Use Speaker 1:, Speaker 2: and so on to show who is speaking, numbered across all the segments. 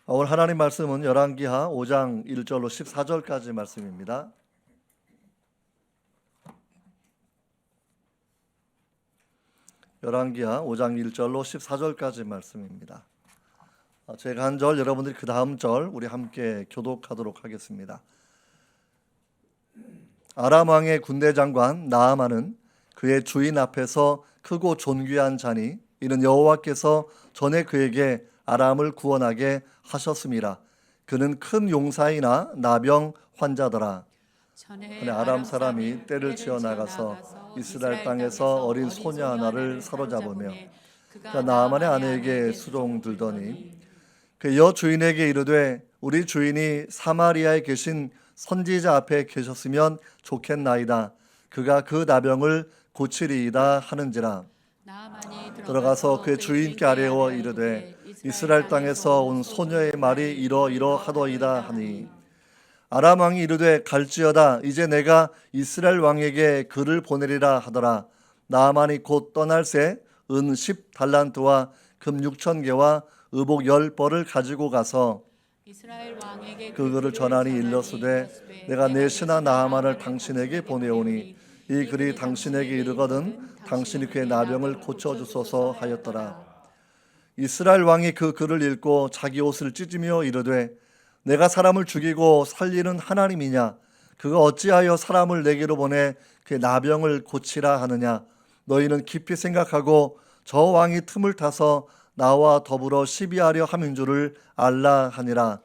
Speaker 1: 오늘 하나님 말씀은 열왕기하 5장 1절로 14절까지 말씀입니다. 열왕기하 5장 1절로 14절까지 말씀입니다. 제가 한 절, 여러분들이 그 다음 절 우리 함께 교독하도록 하겠습니다. 아람 왕의 군대 장관 나아만은 그의 주인 앞에서 크고 존귀한 자니 이는 여호와께서 전에 그에게 아람을 구원하게 하셨음이라. 그는 큰 용사이나 나병 환자더라. 전에 아람 사람이 떼를 치어 나가서 이스라엘 땅에서 어린 소녀 하나를 사로잡으며 그가 나아만의 아내에게 수종들더니 그 여주인에게 이르되 우리 주인이 사마리아에 계신 선지자 앞에 계셨으면 좋겠나이다. 그가 그 나병을 고치리이다 하는지라. 들어가서 그의 주인께 아뢰어 이르되 이스라엘 땅에서 온 소녀의 말이 이러이러하도이다 하니 아람 왕이 이르되 갈지어다. 이제 내가 이스라엘 왕에게 글을 보내리라 하더라. 나아만이 곧 떠날새 은 10달란트와 금 6,000개와 의복 10벌을 가지고 가서 그 글을 전하니 일러스되 내가 내 신하 나아만을 당신에게 보내오니 이 글이 당신에게 이르거든 당신이 그의 나병을 고쳐주소서 하였더라. 이스라엘 왕이 그 글을 읽고 자기 옷을 찢으며 이르되 내가 사람을 죽이고 살리는 하나님이냐? 그가 어찌하여 사람을 내게로 보내 그의 나병을 고치라 하느냐? 너희는 깊이 생각하고 저 왕이 틈을 타서 나와 더불어 시비하려 함인 줄을 알라 하니라.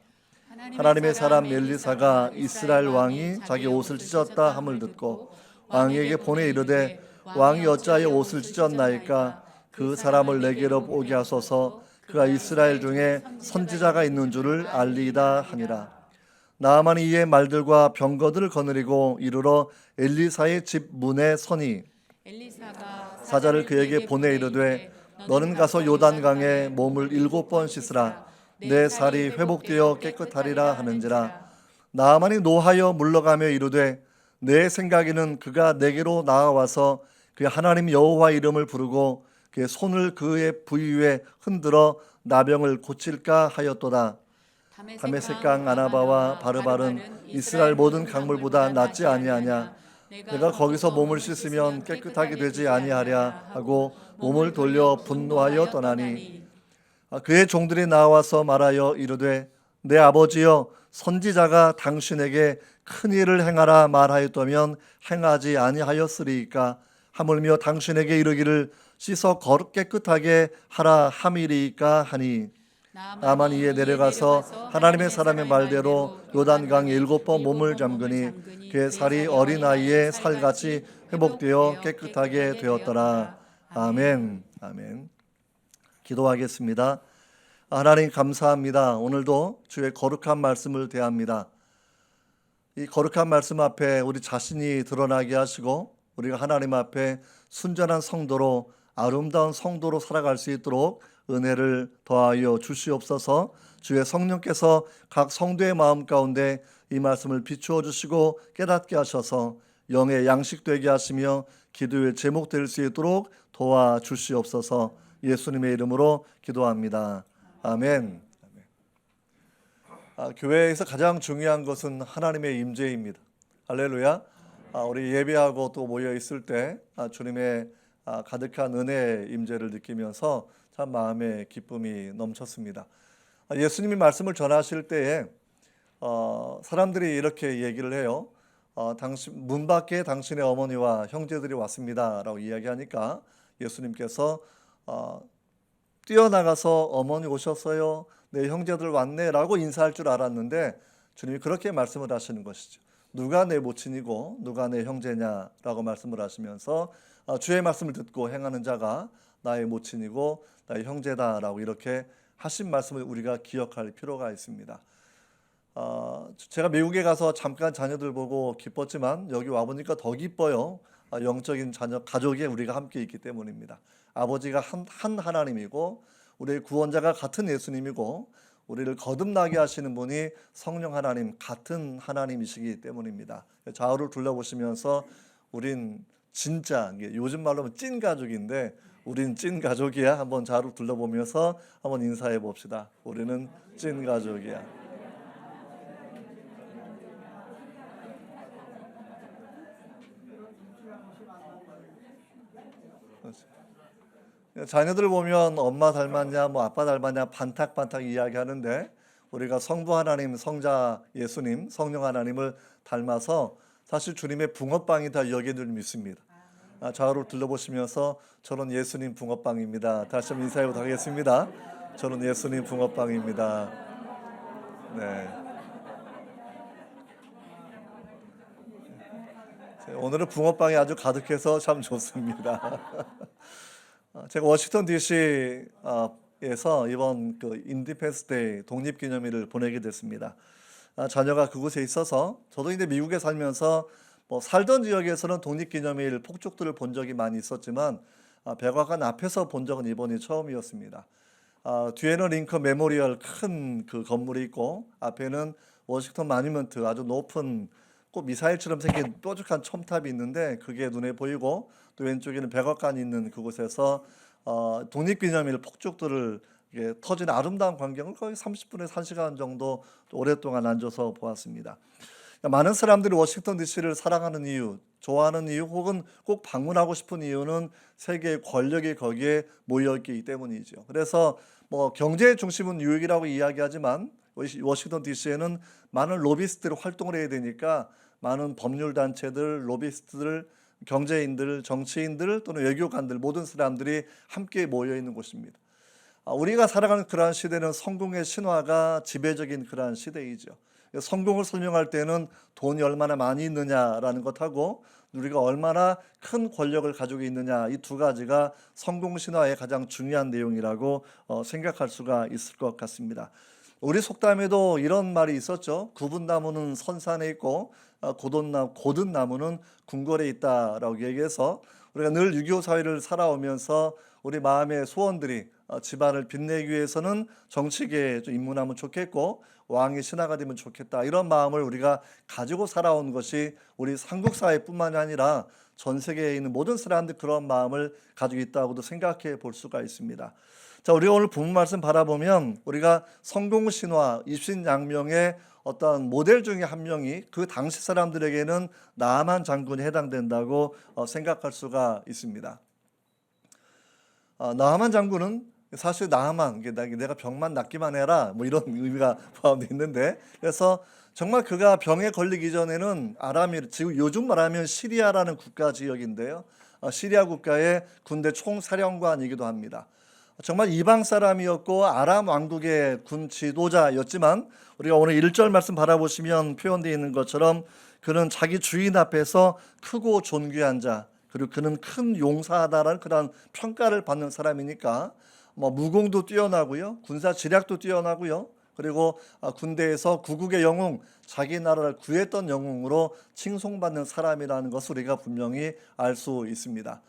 Speaker 1: 하나님의 사람 엘리사가 이스라엘 왕이 자기 옷을 찢었다 함을 듣고 왕에게 보내 이르되 왕이 어찌하여 옷을 찢었나이까? 그 사람을 내게로 오게 하소서. 그가 이스라엘 중에 선지자가 있는 줄을 알리이다 하니라. 나아만이 이에 말들과 병거들을 거느리고 이르러 엘리사의 집 문에 서니 사자를 그에게 보내 이르되 너는 가서 요단강에 몸을 7번 씻으라. 내 살이 회복되어 깨끗하리라 하는지라. 나아만이 노하여 물러가며 이르되 내 생각에는 그가 내게로 나아와서 그의 하나님 여호와 이름을 부르고 그의 손을 그의 부위 위에 흔들어 나병을 고칠까 하였도다. 다메섹강 아나바와 바르발은 이스라엘 모든 강물보다 낫지 아니하냐? 내가 거기서 몸을 씻으면 깨끗하게 되지 아니하랴 하고 몸을 돌려 분노하여 떠나니 그의 종들이 나와서 말하여 이르되 내 아버지여 선지자가 당신에게 큰 일을 행하라 말하였다면 행하지 아니하였으리이까? 하물며 당신에게 이르기를 씻어 거룩 깨끗하게 하라 함이리이까 하니 나아만이 이에 내려가서 하나님의 사람의 말대로 요단강에 7번 몸을 잠그니 그의 살이 어린아이의 살같이 회복되어 깨끗하게 되었더라. 아멘. 아멘. 기도하겠습니다. 하나님 감사합니다. 오늘도 주의 거룩한 말씀을 대합니다. 이 거룩한 말씀 앞에 우리 자신이 드러나게 하시고 우리가 하나님 앞에 순전한 성도로 아름다운 성도로 살아갈 수 있도록 은혜를 더하여 주시옵소서. 주의 성령께서 각 성도의 마음 가운데 이 말씀을 비추어 주시고 깨닫게 하셔서 영의 양식 되게 하시며 기도의 제목 될 수 있도록 도와주시옵소서. 예수님의 이름으로 기도합니다. 아멘. 교회에서 가장 중요한 것은 하나님의 임재입니다. 할렐루야. 우리 예배하고 또 모여 있을 때 주님의 가득한 은혜의 임재를 느끼면서 참 마음의 기쁨이 넘쳤습니다. 예수님이 말씀을 전하실 때에 사람들이 이렇게 얘기를 해요. 당신 문 밖에 당신의 어머니와 형제들이 왔습니다라고 이야기하니까 예수님께서 뛰어나가서 어머니 오셨어요. 내 형제들 왔네라고 인사할 줄 알았는데 주님이 그렇게 말씀을 하시는 것이죠. 누가 내 모친이고 누가 내 형제냐라고 말씀을 하시면서 주의 말씀을 듣고 행하는 자가 나의 모친이고 나의 형제다라고 이렇게 하신 말씀을 우리가 기억할 필요가 있습니다. 제가 미국에 가서 잠깐 자녀들 보고 기뻤지만 여기 와보니까 더 기뻐요. 영적인 자녀 가족에 우리가 함께 있기 때문입니다. 아버지가 한 하나님이고 우리의 구원자가 같은 예수님이고 우리를 거듭나게 하시는 분이 성령 하나님 같은 하나님이시기 때문입니다. 좌우를 둘러보시면서 우린 진짜 요즘 말로 하면 찐 가족인데 우린 찐 가족이야. 한번 자로 둘러보면서 한번 인사해 봅시다. 우리는 찐 가족이야. 자녀들 보면 엄마 닮았냐, 뭐 아빠 닮았냐 반탁반탁 이야기하는데 우리가 성부 하나님, 성자 예수님, 성령 하나님을 닮아서 사실 주님의 붕어빵이다 여기를 믿습니다. 좌우를 둘러보시면서 저는 예수님 붕어빵입니다. 다시 한번 인사해 보도록 하겠습니다. 저는 예수님 붕어빵입니다. 네. 오늘은 붕어빵이 아주 가득해서 참 좋습니다. 제가 워싱턴 DC에서 이번 그 인디펜스 데이 독립기념일을 보내게 됐습니다. 자녀가 그곳에 있어서 저도 이제 미국에 살면서 뭐 살던 지역에서는 독립기념일 폭죽들을 본 적이 많이 있었지만 백악관 앞에서 본 적은 이번이 처음이었습니다. 뒤에는 링컨 메모리얼 큰 그 건물이 있고 앞에는 워싱턴 마뉴먼트 아주 높은 꼭 미사일처럼 생긴 뾰족한 첨탑이 있는데 그게 눈에 보이고 또 왼쪽에는 백악관이 있는 그곳에서 독립기념일 폭죽들을 터지는 아름다운 광경을 거의 30분에서 1시간 정도 오랫동안 앉아서 보았습니다. 많은 사람들이 워싱턴 DC를 사랑하는 이유, 좋아하는 이유 혹은 꼭 방문하고 싶은 이유는 세계의 권력이 거기에 모여있기 때문이죠. 그래서 뭐 경제의 중심은 뉴욕이라고 이야기하지만 워싱턴 DC에는 많은 로비스트들이 활동을 해야 되니까 많은 법률단체들, 로비스트들, 경제인들, 정치인들 또는 외교관들 모든 사람들이 함께 모여있는 곳입니다. 우리가 살아가는 그러한 시대는 성공의 신화가 지배적인 그러한 시대이죠. 성공을 설명할 때는 돈이 얼마나 많이 있느냐라는 것하고 우리가 얼마나 큰 권력을 가지고 있느냐 이 두 가지가 성공 신화의 가장 중요한 내용이라고 생각할 수가 있을 것 같습니다. 우리 속담에도 이런 말이 있었죠. 굽은 나무는 선산에 있고 고든 나무는 궁궐에 있다라고 얘기해서 우리가 늘 6.25 사회를 살아오면서 우리 마음의 소원들이 집안을 빛내기 위해서는 정치계에 좀 입문하면 좋겠고 왕이 신하가 되면 좋겠다 이런 마음을 우리가 가지고 살아온 것이 우리 한국 사회뿐만이 아니라 전 세계에 있는 모든 사람들이 그런 마음을 가지고 있다고도 생각해 볼 수가 있습니다. 자, 우리가 오늘 본문 말씀 바라보면 우리가 성공 신화 입신양명의 어떤 모델 중에 한 명이 그 당시 사람들에게는 나아만 장군이 해당된다고 생각할 수가 있습니다. 나아만 장군은 사실 나아만 내가 병만 낫기만 해라 뭐 이런 의미가 포함되어 있는데 그래서 정말 그가 병에 걸리기 전에는 지금 요즘 말하면 시리아라는 국가 지역인데요. 시리아 국가의 군대 총사령관이기도 합니다. 정말 이방 사람이었고 아람 왕국의 군 지도자였지만 우리가 오늘 1절 말씀 바라보시면 표현되어 있는 것처럼 그는 자기 주인 앞에서 크고 존귀한 자 그리고 그는 큰 용사다라는 그런 평가를 받는 사람이니까 뭐 무공도 뛰어나고요. 군사 지략도 뛰어나고요. 그리고 군대에서 구국의 영웅, 자기 나라를 구했던 영웅으로 칭송받는 사람이라는 것을 우리가 분명히 알 수 있습니다.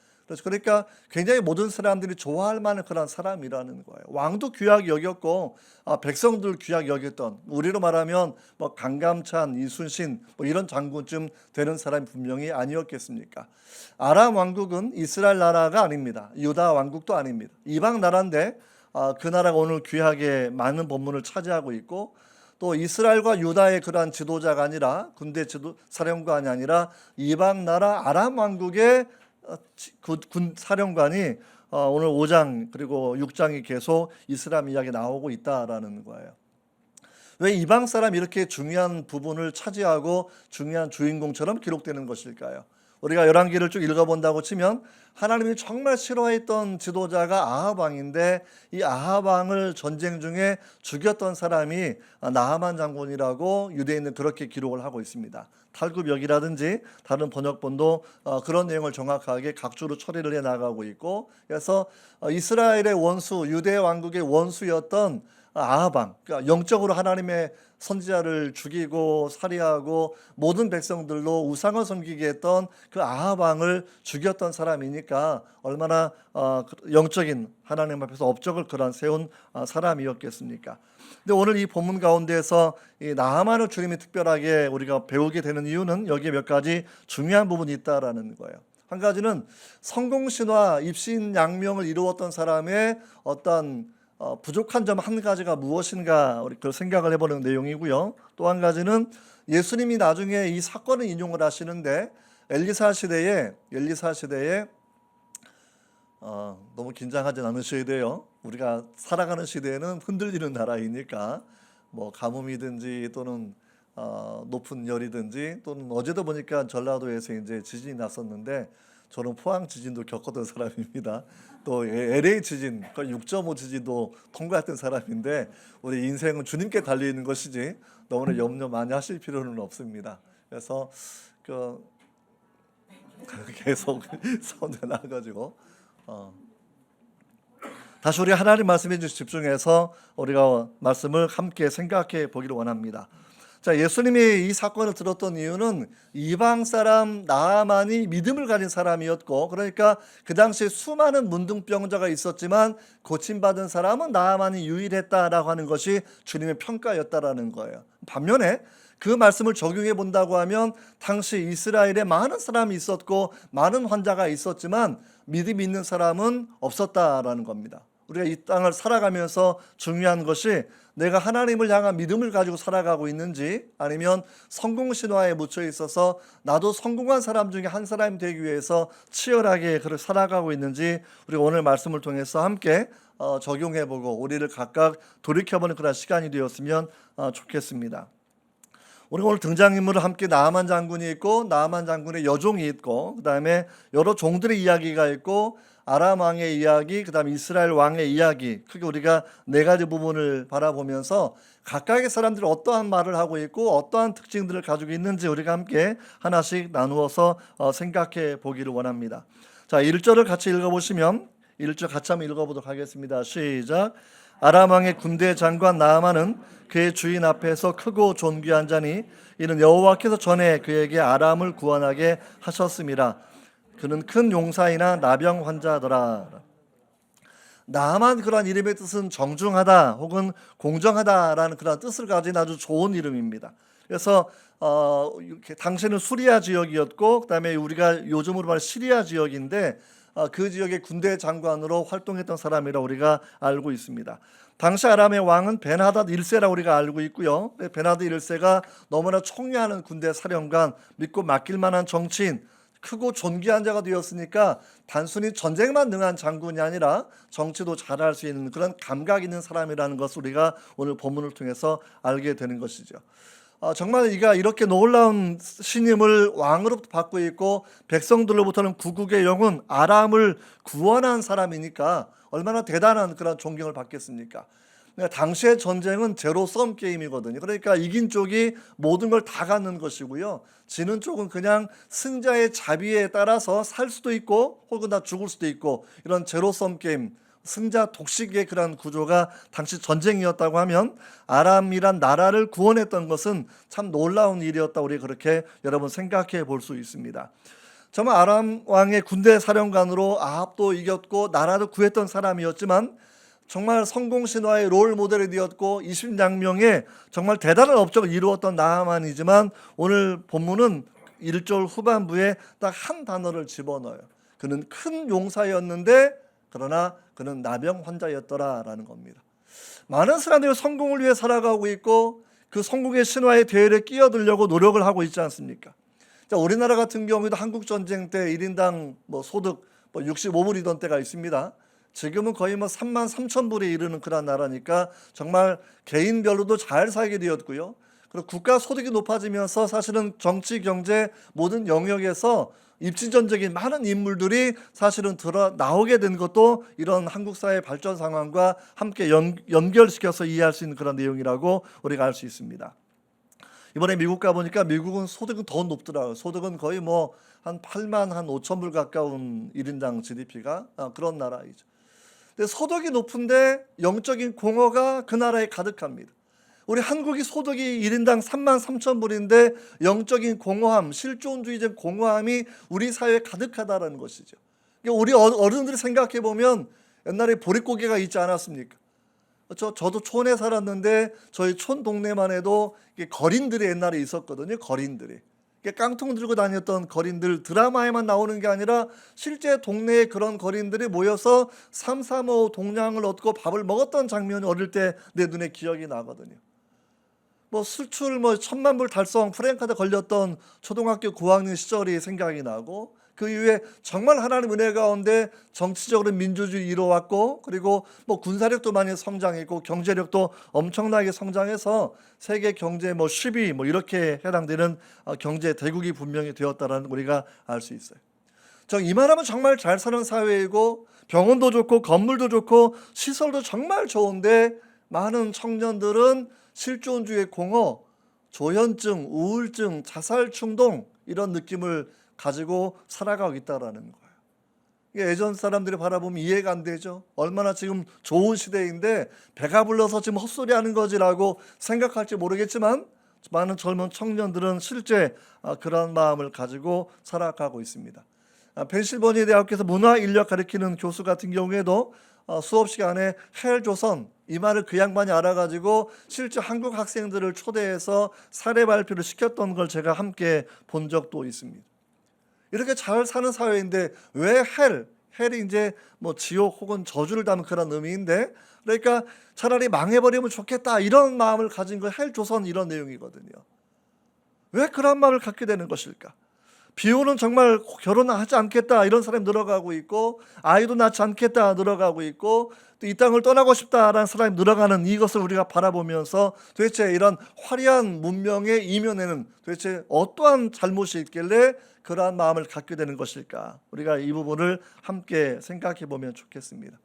Speaker 1: 그러니까 굉장히 모든 사람들이 좋아할 만한 그런 사람이라는 거예요. 왕도 귀하게 여겼고 백성들 귀하게 여겼던 우리로 말하면 뭐 강감찬, 이순신 뭐 이런 장군쯤 되는 사람이 분명히 아니었겠습니까? 아람 왕국은 이스라엘 나라가 아닙니다. 유다 왕국도 아닙니다. 이방 나라인데 그 나라가 오늘 귀하게 많은 본문을 차지하고 있고 또 이스라엘과 유다의 그러한 지도자가 아니라 군대 사령관이 아니라 이방 나라 아람 왕국의 군 사령관이 오늘 5장 그리고 6장이 계속 이스라엘 이야기 나오고 있다라는 거예요. 왜 이방 사람 이렇게 중요한 부분을 차지하고 중요한 주인공처럼 기록되는 것일까요? 우리가 열왕기를 쭉 읽어본다고 치면 하나님이 정말 싫어했던 지도자가 아합 왕인데 이 아합 왕을 전쟁 중에 죽였던 사람이 나하만 장군이라고 유대인은 그렇게 기록을 하고 있습니다. 탈구벽이라든지 다른 번역본도 그런 내용을 정확하게 각주로 처리를 해 나가고 있고 그래서 이스라엘의 원수, 유대 왕국의 원수였던 아합 왕, 그러니까 영적으로 하나님의 선지자를 죽이고 살해하고 모든 백성들로 우상을 섬기게 했던 그 아합 왕을 죽였던 사람이니까 얼마나 영적인 하나님 앞에서 업적을 세운 사람이었겠습니까? 근데 오늘 이 본문 가운데에서 이 나하만을 주님이 특별하게 우리가 배우게 되는 이유는 여기에 몇 가지 중요한 부분이 있다라는 거예요. 한 가지는 성공신화, 입신양명을 이루었던 사람의 어떤 부족한 점 한 가지가 무엇인가 우리 그 생각을 해보는 내용이고요. 또 한 가지는 예수님이 나중에 이 사건을 인용을 하시는데 엘리사 시대에 너무 긴장하지 않으셔야 돼요. 우리가 살아가는 시대에는 흔들리는 나라이니까 뭐 가뭄이든지 또는 높은 열이든지 또는 어제도 보니까 전라도에서 이제 지진이 났었는데 저는 포항 지진도 겪었던 사람입니다. 또 LA 지진, 6.5 지진도 통과했던 사람인데 우리 인생은 주님께 달려 있는 것이지 너무나 염려 많이 하실 필요는 없습니다. 그래서 계속 손에 나가지고 다시 우리 하나님 말씀에 집중해서 우리가 말씀을 함께 생각해 보기를 원합니다. 자, 예수님이 이 사건을 들었던 이유는 이방 사람 나아만이 믿음을 가진 사람이었고, 그러니까 그 당시에 수많은 문둥병자가 있었지만 고침받은 사람은 나아만이 유일했다라고 하는 것이 주님의 평가였다라는 거예요. 반면에 그 말씀을 적용해 본다고 하면 당시 이스라엘에 많은 사람이 있었고 많은 환자가 있었지만 믿음 있는 사람은 없었다라는 겁니다. 우리가 이 땅을 살아가면서 중요한 것이 내가 하나님을 향한 믿음을 가지고 살아가고 있는지 아니면 성공신화에 묻혀 있어서 나도 성공한 사람 중에 한 사람이 되기 위해서 치열하게 그렇게 살아가고 있는지 우리가 오늘 말씀을 통해서 함께 적용해보고 우리를 각각 돌이켜보는 그런 시간이 되었으면 좋겠습니다. 우리가 오늘 등장인물을 함께 나아만 장군이 있고 나아만 장군의 여종이 있고 그 다음에 여러 종들의 이야기가 있고 아람 왕의 이야기, 그 다음에 이스라엘 왕의 이야기, 크게 우리가 네 가지 부분을 바라보면서 각각의 사람들이 어떠한 말을 하고 있고 어떠한 특징들을 가지고 있는지 우리가 함께 하나씩 나누어서 생각해 보기를 원합니다. 자, 1절을 같이 읽어보시면 1절 같이 한번 읽어보도록 하겠습니다. 시작. 아람 왕의 군대 장관 나아만은 그의 주인 앞에서 크고 존귀한 자니 이는 여호와께서 전에 그에게 아람을 구원하게 하셨음이라. 그는 큰 용사이나 나병 환자더라. 나아만 그러한 이름의 뜻은 정중하다 혹은 공정하다라는 그런 뜻을 가진 아주 좋은 이름입니다. 그래서 당시에는 수리아 지역이었고 그다음에 우리가 요즘으로 말하는 시리아 지역인데 그 지역의 군대 장관으로 활동했던 사람이라 우리가 알고 있습니다. 당시 아람의 왕은 벤하닷 1세라고 우리가 알고 있고요. 벤하닷 1세가 너무나 총애하는 군대 사령관, 믿고 맡길 만한 정치인, 크고 존귀한 자가 되었으니까 단순히 전쟁만 능한 장군이 아니라 정치도 잘할 수 있는 그런 감각 있는 사람이라는 것을 우리가 오늘 본문을 통해서 알게 되는 것이죠. 정말 이가 이렇게 놀라운 신임을 왕으로부터 받고 있고 백성들로부터는 구국의 영혼 아람을 구원한 사람이니까 얼마나 대단한 그런 존경을 받겠습니까? 당시의 전쟁은 제로섬 게임이거든요. 그러니까 이긴 쪽이 모든 걸 다 갖는 것이고요. 지는 쪽은 그냥 승자의 자비에 따라서 살 수도 있고 혹은 다 죽을 수도 있고 이런 제로섬 게임, 승자 독식의 그런 구조가 당시 전쟁이었다고 하면 아람이란 나라를 구원했던 것은 참 놀라운 일이었다. 우리 그렇게 여러분 생각해 볼 수 있습니다. 정말 아람 왕의 군대 사령관으로 아합도 이겼고 나라도 구했던 사람이었지만 정말 성공신화의 롤 모델이 되었고 이신양명의 정말 대단한 업적을 이루었던 나아만이지만 오늘 본문은 1절 후반부에 딱 한 단어를 집어넣어요. 그는 큰 용사였는데 그러나 그는 나병 환자였더라라는 겁니다. 많은 사람들이 성공을 위해 살아가고 있고 그 성공의 신화의 대열에 끼어들려고 노력을 하고 있지 않습니까? 자, 우리나라 같은 경우에도 한국전쟁 때 1인당 소득 65불이던 때가 있습니다. 지금은 거의 3만 3천 불에 이르는 그런 나라니까 정말 개인별로도 잘 살게 되었고요. 그리고 국가 소득이 높아지면서 사실은 정치, 경제 모든 영역에서 입지전적인 많은 인물들이 사실은 나오게 된 것도 이런 한국 사회 발전 상황과 함께 연결시켜서 이해할 수 있는 그런 내용이라고 우리가 알 수 있습니다. 이번에 미국 가보니까 미국은 소득은 더 높더라고요. 소득은 거의 한 8만 5천 불 가까운 1인당 GDP가 그런 나라이죠. 근데 소득이 높은데 영적인 공허가 그 나라에 가득합니다. 우리 한국이 소득이 1인당 3만 3천 불인데 영적인 공허함, 실존주의적 공허함이 우리 사회에 가득하다는 것이죠. 우리 어른들이 생각해 보면 옛날에 보릿고개가 있지 않았습니까? 저도 촌에 살았는데 저희 촌 동네만 해도 거린들이 옛날에 있었거든요. 거린들이. 깡통 들고 다녔던 거린들, 드라마에만 나오는 게 아니라 실제 동네에 그런 거린들이 모여서 삼삼오오 동량을 얻고 밥을 먹었던 장면이 어릴 때 내 눈에 기억이 나거든요. 수출 1,000만 불 달성 프랭카드 걸렸던 초등학교 고학년 시절이 생각이 나고, 그 이후에 정말 하나님 은혜 가운데 정치적으로 민주주의 이루어왔고, 그리고 군사력도 많이 성장했고 경제력도 엄청나게 성장해서 세계 경제 10위 이렇게 해당되는 경제 대국이 분명히 되었다라는 우리가 알 수 있어요. 이만하면 정말 잘 사는 사회이고 병원도 좋고 건물도 좋고 시설도 정말 좋은데, 많은 청년들은 실존주의 공허, 조현증, 우울증, 자살 충동 이런 느낌을 가지고 살아가고 있다라는 거예요. 예전 사람들이 바라보면 이해가 안 되죠. 얼마나 지금 좋은 시대인데 배가 불러서 지금 헛소리하는 거지라고 생각할지 모르겠지만, 많은 젊은 청년들은 실제 그런 마음을 가지고 살아가고 있습니다. 펜실버니아 대학교에서 문화 인력 가르치는 교수 같은 경우에도 수업 시간에 헬조선 이 말을 그 양반이 알아가지고 실제 한국 학생들을 초대해서 사례 발표를 시켰던 걸 제가 함께 본 적도 있습니다. 이렇게 잘 사는 사회인데 왜 헬이 이제 지옥 혹은 저주를 담은 그런 의미인데, 그러니까 차라리 망해버리면 좋겠다 이런 마음을 가진 거 헬조선 이런 내용이거든요. 왜 그런 마음을 갖게 되는 것일까? 비오는 정말 결혼을 하지 않겠다 이런 사람이 늘어가고 있고, 아이도 낳지 않겠다 늘어가고 있고, 또 이 땅을 떠나고 싶다라는 사람이 늘어가는 이것을 우리가 바라보면서 도대체 이런 화려한 문명의 이면에는 도대체 어떠한 잘못이 있길래 그러한 마음을 갖게 되는 것일까? 우리가 이 부분을 함께 생각해 보면 좋겠습니다.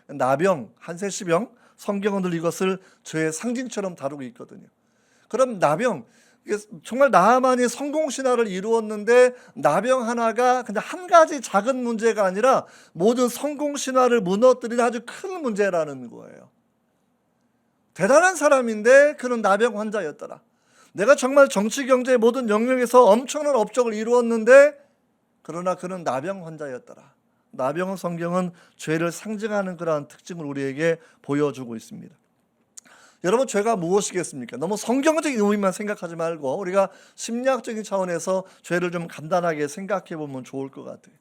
Speaker 1: 나병, 한세시병, 성경은 늘 이것을 죄의 상징처럼 다루고 있거든요. 그럼 나병, 정말 나아만이 성공신화를 이루었는데 나병 하나가 그냥 한 가지 작은 문제가 아니라 모든 성공신화를 무너뜨리는 아주 큰 문제라는 거예요. 대단한 사람인데 그는 나병 환자였더라. 내가 정말 정치 경제의 모든 영역에서 엄청난 업적을 이루었는데 그러나 그는 나병 환자였더라. 나병은 성경은 죄를 상징하는 그러한 특징을 우리에게 보여주고 있습니다. 여러분, 죄가 무엇이겠습니까? 너무 성경적인 의미만 생각하지 말고 우리가 심리학적인 차원에서 죄를 좀 간단하게 생각해 보면 좋을 것 같아요.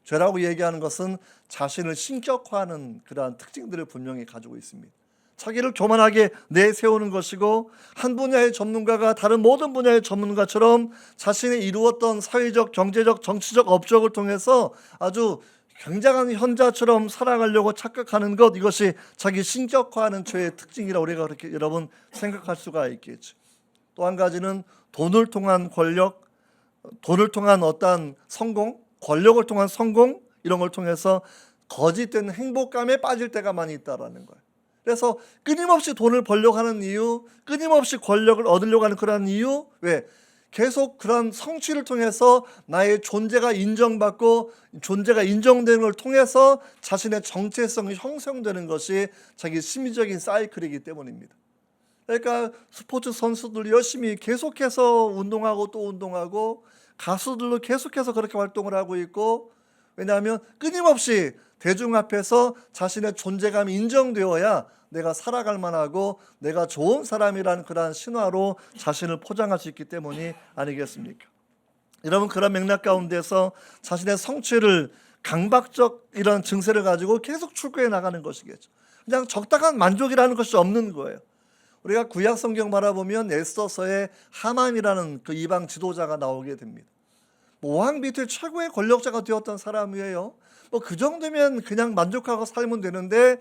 Speaker 1: 죄라고 얘기하는 것은 자신을 신격화하는 그러한 특징들을 분명히 가지고 있습니다. 자기를 교만하게 내세우는 것이고, 한 분야의 전문가가 다른 모든 분야의 전문가처럼 자신이 이루었던 사회적, 경제적, 정치적 업적을 통해서 아주 굉장한 현자처럼 살아가려고 착각하는 것, 이것이 자기 신격화하는 죄의 특징이라고 우리가 그렇게 여러분 생각할 수가 있겠죠. 또 한 가지는 돈을 통한 권력, 돈을 통한 어떤 성공, 권력을 통한 성공, 이런 걸 통해서 거짓된 행복감에 빠질 때가 많이 있다라는 거예요. 그래서 끊임없이 돈을 벌려고 하는 이유, 끊임없이 권력을 얻으려고 하는 그런 이유, 왜? 계속 그런 성취를 통해서 나의 존재가 인정받고 존재가 인정되는 걸 통해서 자신의 정체성이 형성되는 것이 자기 심리적인 사이클이기 때문입니다. 그러니까 스포츠 선수들 열심히 계속해서 운동하고 또 운동하고, 가수들도 계속해서 그렇게 활동을 하고 있고, 왜냐하면 끊임없이 대중 앞에서 자신의 존재감이 인정되어야 내가 살아갈 만하고 내가 좋은 사람이라는 그러한 신화로 자신을 포장할 수 있기 때문이 아니겠습니까? 여러분, 그런 맥락 가운데서 자신의 성취를 강박적 이런 증세를 가지고 계속 추구해 나가는 것이겠죠. 그냥 적당한 만족이라는 것이 없는 거예요. 우리가 구약 성경 바라보면 에스더서에 하만이라는 그 이방 지도자가 나오게 됩니다. 왕 밑에 최고의 권력자가 되었던 사람이에요. 그 정도면 그냥 만족하고 살면 되는데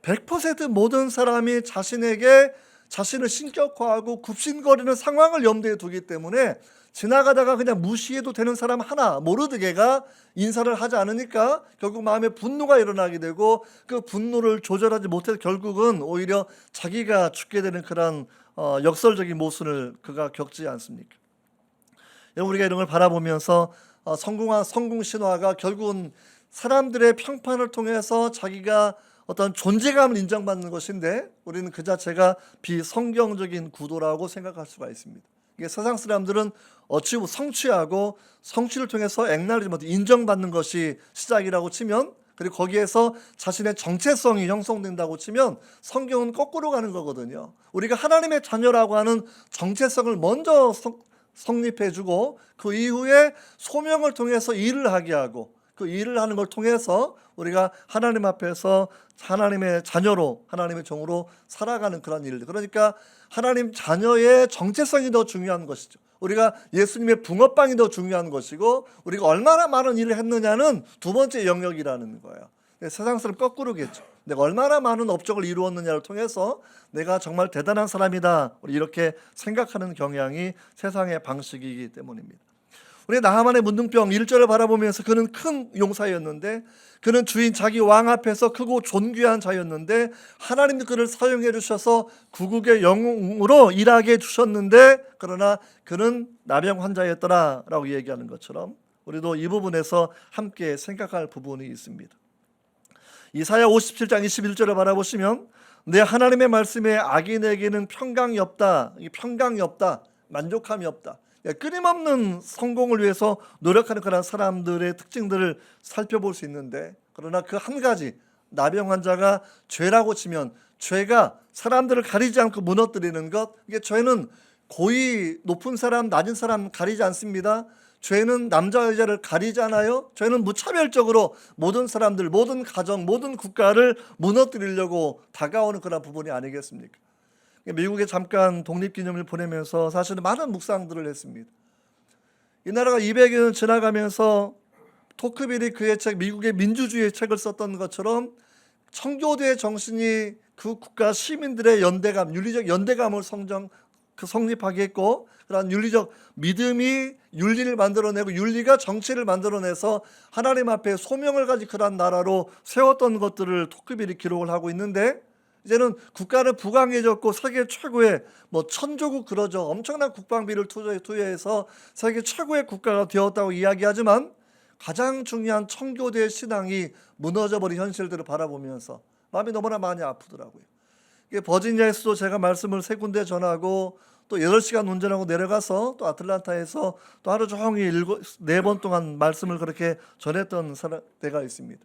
Speaker 1: 100% 모든 사람이 자신에게 자신을 신격화하고 굽신거리는 상황을 염두에 두기 때문에 지나가다가 그냥 무시해도 되는 사람 하나, 모르드게가 인사를 하지 않으니까 결국 마음에 분노가 일어나게 되고, 그 분노를 조절하지 못해서 결국은 오히려 자기가 죽게 되는 그런 역설적인 모순을 그가 겪지 않습니까? 우리가 이런 걸 바라보면서 성공 신화가 결국은 사람들의 평판을 통해서 자기가 어떤 존재감을 인정받는 것인데, 우리는 그 자체가 비성경적인 구도라고 생각할 수가 있습니다. 이게 세상 사람들은 어찌 성취하고 성취를 통해서 액날리지못 인정받는 것이 시작이라고 치면, 그리고 거기에서 자신의 정체성이 형성된다고 치면, 성경은 거꾸로 가는 거거든요. 우리가 하나님의 자녀라고 하는 정체성을 먼저 성립해주고 그 이후에 소명을 통해서 일을 하게 하고 그 일을 하는 걸 통해서 우리가 하나님 앞에서 하나님의 자녀로 하나님의 종으로 살아가는 그런 일들. 그러니까 하나님 자녀의 정체성이 더 중요한 것이죠. 우리가 예수님의 붕어빵이 더 중요한 것이고 우리가 얼마나 많은 일을 했느냐는 두 번째 영역이라는 거예요. 세상 사람 거꾸로겠죠. 내가 얼마나 많은 업적을 이루었느냐를 통해서 내가 정말 대단한 사람이다 이렇게 생각하는 경향이 세상의 방식이기 때문입니다. 우리 나하만의 문둥병 1절을 바라보면서 그는 큰 용사였는데 그는 주인 자기 왕 앞에서 크고 존귀한 자였는데 하나님도 그를 사용해 주셔서 구국의 영웅으로 일하게 해주셨는데 그러나 그는 나병 환자였더라 라고 얘기하는 것처럼 우리도 이 부분에서 함께 생각할 부분이 있습니다. 이사야 57장 21절을 바라보시면 내 하나님의 말씀에 악인에게는 평강이 없다, 평강이 없다, 만족함이 없다. 끊임없는 성공을 위해서 노력하는 그런 사람들의 특징들을 살펴볼 수 있는데 그러나 그 한 가지 나병 환자가 죄라고 치면 죄가 사람들을 가리지 않고 무너뜨리는 것 이게 죄는 고위 높은 사람 낮은 사람 가리지 않습니다. 죄는 남자 여자를 가리지 않아요. 죄는 무차별적으로 모든 사람들 모든 가정 모든 국가를 무너뜨리려고 다가오는 그런 부분이 아니겠습니까? 미국에 잠깐 독립기념일 보내면서 사실은 많은 묵상들을 했습니다. 이 나라가 200여 년 지나가면서 토크빌이 그의 책 미국의 민주주의의 책을 썼던 것처럼 청교도의 정신이 그 국가 시민들의 연대감 윤리적 연대감을 성립하게 했고 그런 윤리적 믿음이 윤리를 만들어내고 윤리가 정치를 만들어내서 하나님 앞에 소명을 가진 그런 나라로 세웠던 것들을 토크빌이 기록을 하고 있는데 이제는 국가는 부강해졌고 세계 최고의 천조국 그러죠. 엄청난 국방비를 투여해서 세계 최고의 국가가 되었다고 이야기하지만 가장 중요한 청교도의 신앙이 무너져버린 현실들을 바라보면서 마음이 너무나 많이 아프더라고요. 버지니아에서도 제가 말씀을 3군데 전하고 또 8시간 운전하고 내려가서 또 아틀란타에서 또 하루 종일 4번 동안 말씀을 그렇게 전했던 때가 있습니다.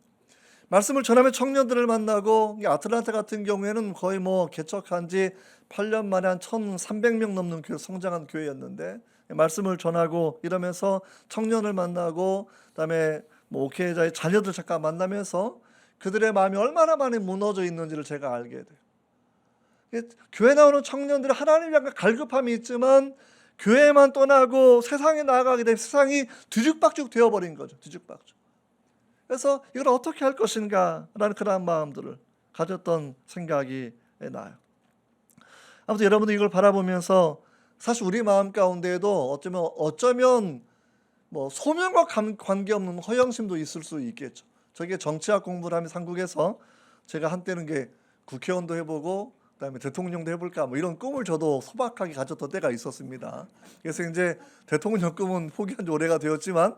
Speaker 1: 말씀을 전하면 청년들을 만나고 아틀란타 같은 경우에는 거의 개척한 지 8년 만에 한 1,300명 넘는 성장한 교회였는데 말씀을 전하고 이러면서 청년을 만나고 그다음에 목회자의 자녀들 잠깐 만나면서 그들의 마음이 얼마나 많이 무너져 있는지를 제가 알게 돼요. 교회 나오는 청년들이 하나님을 향한 갈급함이 있지만 교회만 떠나고 세상에 나아가게 되면 세상이 뒤죽박죽 되어버린 거죠. 뒤죽박죽. 그래서 이걸 어떻게 할 것인가 라는 그런 마음들을 가졌던 생각이 나요. 아무튼 여러분들 이걸 바라보면서 사실 우리 마음 가운데에도 어쩌면 소명과 관계없는 허영심도 있을 수 있겠죠. 저게 정치학 공부를 하면서 한국에서 제가 한때는 게 국회의원도 해보고 그다음에 대통령도 해볼까 이런 꿈을 저도 소박하게 가졌던 때가 있었습니다. 그래서 이제 대통령 꿈은 포기한 지 오래가 되었지만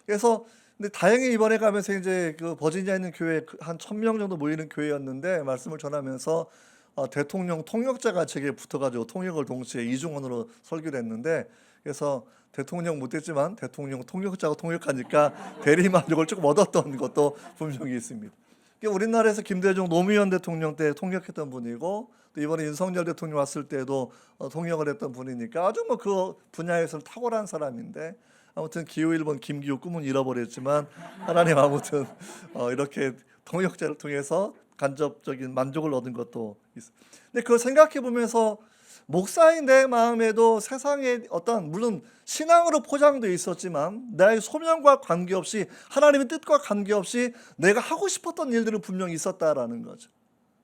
Speaker 1: 그래서 근데 다행히 이번에 가면서 이제 그 버지니아에 있는 교회 한 1,000명 정도 모이는 교회였는데 말씀을 전하면서 대통령 통역자가 제게 붙어가지고 통역을 동시에 이중언어로 설교를 했는데 그래서 대통령 못했지만 대통령 통역자가 통역하니까 대리만족을 조금 얻었던 것도 분명히 있습니다. 우리나라에서 김대중 노무현 대통령 때 통역했던 분이고 또 이번에 윤석열 대통령 왔을 때도 통역을 했던 분이니까 아주 그 분야에서는 탁월한 사람인데 아무튼 기호 1번 김기호 꿈은 잃어버렸지만 하나님 아무튼 이렇게 통역자를 통해서 간접적인 만족을 얻은 것도 있어요. 근데 그걸 생각해 보면서 목사인 내 마음에도 세상에 물론 신앙으로 포장되어 있었지만 나의 소명과 관계없이 하나님의 뜻과 관계없이 내가 하고 싶었던 일들은 분명히 있었다라는 거죠.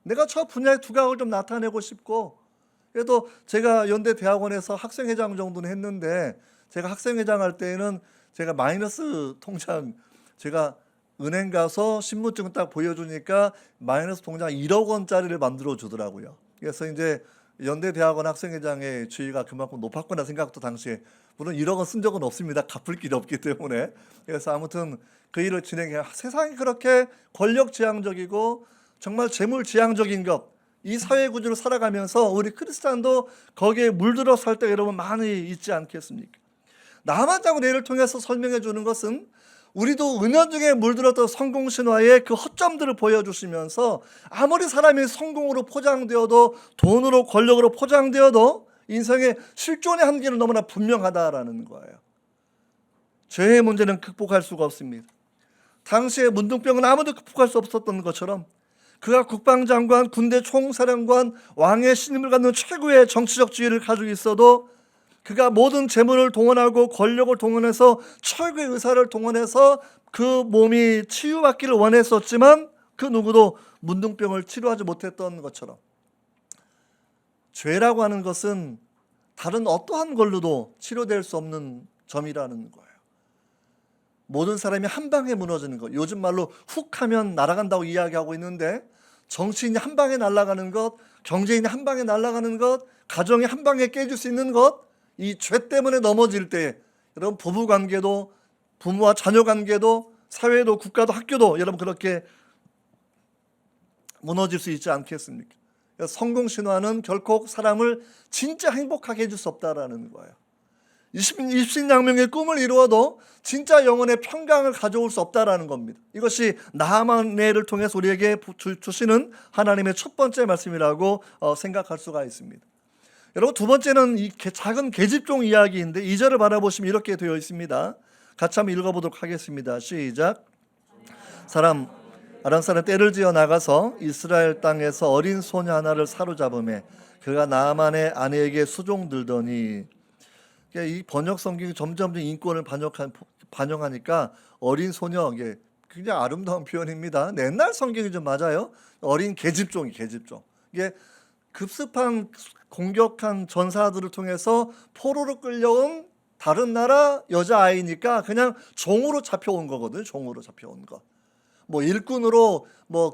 Speaker 1: 내가 저 분야의 두각을 좀 나타내고 싶고 그래도 제가 연대 대학원에서 학생회장 정도는 했는데 제가 학생회장 할 때에는 제가 마이너스 통장 제가 은행 가서 신분증 딱 보여주니까 마이너스 통장 1억 원짜리를 만들어 주더라고요. 그래서 이제 연대 대학원 학생회장의 지위가 그만큼 높았구나 생각도 당시에 물론 1억 원 쓴 적은 없습니다. 갚을 길이 없기 때문에. 그래서 아무튼 그 일을 진행해 세상이 그렇게 권력지향적이고 정말 재물지향적인 것 이 사회 구조를 살아가면서 우리 크리스찬도 거기에 물들어 살 때가 여러분 많이 있지 않겠습니까? 나만 자고 내를 통해서 설명해 주는 것은 우리도 은연중에 물들었던 성공신화의 그 허점들을 보여주시면서 아무리 사람이 성공으로 포장되어도 돈으로 권력으로 포장되어도 인생의 실존의 한계는 너무나 분명하다라는 거예요. 죄의 문제는 극복할 수가 없습니다. 당시에 문둥병은 아무도 극복할 수 없었던 것처럼 그가 국방장관, 군대 총사령관, 왕의 신임을 갖는 최고의 정치적 지위를 가지고 있어도 그가 모든 재물을 동원하고 권력을 동원해서 최고의 의사를 동원해서 그 몸이 치유받기를 원했었지만 그 누구도 문둥병을 치료하지 못했던 것처럼 죄라고 하는 것은 다른 어떠한 걸로도 치료될 수 없는 점이라는 거예요. 모든 사람이 한 방에 무너지는 것, 요즘 말로 훅 하면 날아간다고 이야기하고 있는데 정치인이 한 방에 날아가는 것, 경제인이 한 방에 날아가는 것, 가정이 한 방에 깨질 수 있는 것, 이 죄 때문에 넘어질 때 여러분 부부관계도, 부모와 자녀관계도, 사회도, 국가도, 학교도 여러분 그렇게 무너질 수 있지 않겠습니까? 성공신화는 결코 사람을 진짜 행복하게 해줄 수 없다라는 거예요. 입신양명의 꿈을 이루어도 진짜 영혼의 평강을 가져올 수 없다라는 겁니다. 이것이 나하만을 통해서 우리에게 주시는 하나님의 첫 번째 말씀이라고 생각할 수가 있습니다. 여러분 두 번째는 이 작은 계집종 이야기인데 2절을 바라보시면 이렇게 되어 있습니다. 같이 한번 읽어보도록 하겠습니다. 시작. 아람 사람 떼를 지어 나가서 이스라엘 땅에서 어린 소녀 하나를 사로잡음에 그가 나아만의 아내에게 수종들더니, 이 번역 성경이 점점 인권을 반영하니까 어린 소녀, 이게 굉장히 아름다운 표현입니다. 옛날 성경이 좀 맞아요. 어린 계집종. 이게 급습한 공격한 전사들을 통해서 포로로 끌려온 다른 나라 여자아이니까 그냥 종으로 잡혀온 거거든요. 종으로 잡혀온 거. 뭐 일꾼으로